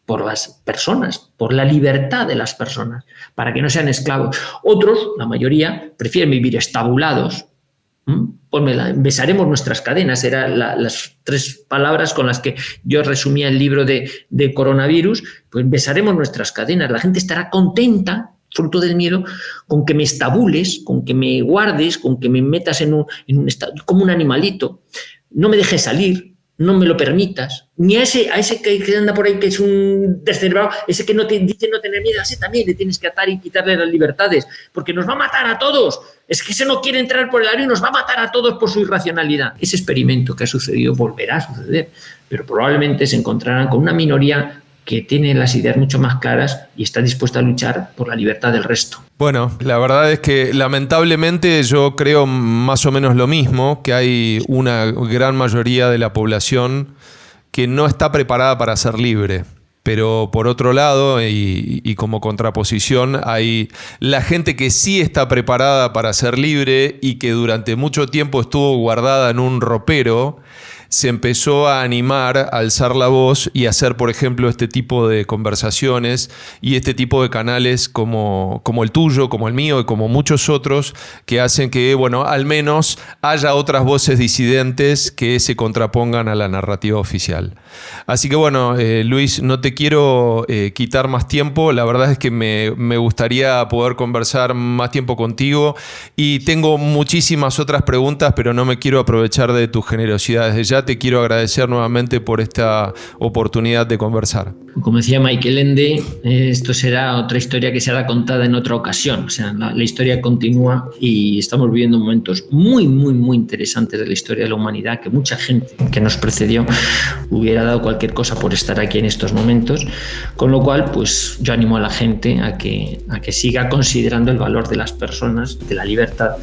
por las personas, por la libertad de las personas, para que no sean esclavos. Otros, la mayoría, prefieren vivir estabulados. Besaremos nuestras cadenas, eran las 3 palabras con las que yo resumía el libro de coronavirus. Pues besaremos nuestras cadenas, la gente estará contenta, fruto del miedo, con que me estabules, con que me guardes, con que me metas en un estado, como un animalito, no me dejes salir, no me lo permitas, ni a ese que anda por ahí que es un descerebrado, ese que no te dice no tener miedo, a ese también le tienes que atar y quitarle las libertades, porque nos va a matar a todos. Es que ese no quiere entrar por el aro y nos va a matar a todos por su irracionalidad. Ese experimento que ha sucedido volverá a suceder, pero probablemente se encontrarán con una minoría que tiene las ideas mucho más claras y está dispuesta a luchar por la libertad del resto. Bueno, la verdad es que lamentablemente yo creo más o menos lo mismo, que hay una gran mayoría de la población que no está preparada para ser libre. Pero por otro lado, y como contraposición, hay la gente que sí está preparada para ser libre y que durante mucho tiempo estuvo guardada en un ropero, se empezó a animar, a alzar la voz y a hacer, por ejemplo, este tipo de conversaciones y este tipo de canales como el tuyo, como el mío y como muchos otros, que hacen que, bueno, al menos haya otras voces disidentes que se contrapongan a la narrativa oficial. Así que, bueno, Luis, no te quiero quitar más tiempo. La verdad es que me gustaría poder conversar más tiempo contigo y tengo muchísimas otras preguntas, pero no me quiero aprovechar de tu generosidad desde ya. Te quiero agradecer nuevamente por esta oportunidad de conversar. Como decía Michael Ende, esto será otra historia que será contada en otra ocasión. O sea, la historia continúa y estamos viviendo momentos muy, muy, muy interesantes de la historia de la humanidad, que mucha gente que nos precedió hubiera dado cualquier cosa por estar aquí en estos momentos. Con lo cual, pues yo animo a la gente a que siga considerando el valor de las personas, de la libertad,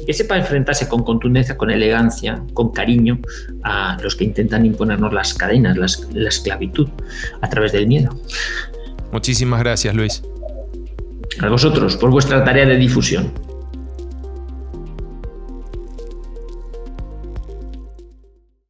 que sepa enfrentarse con contundencia, con elegancia, con cariño a los que intentan imponernos las cadenas, la esclavitud a través del miedo. Muchísimas gracias, Luis. A vosotros por vuestra tarea de difusión.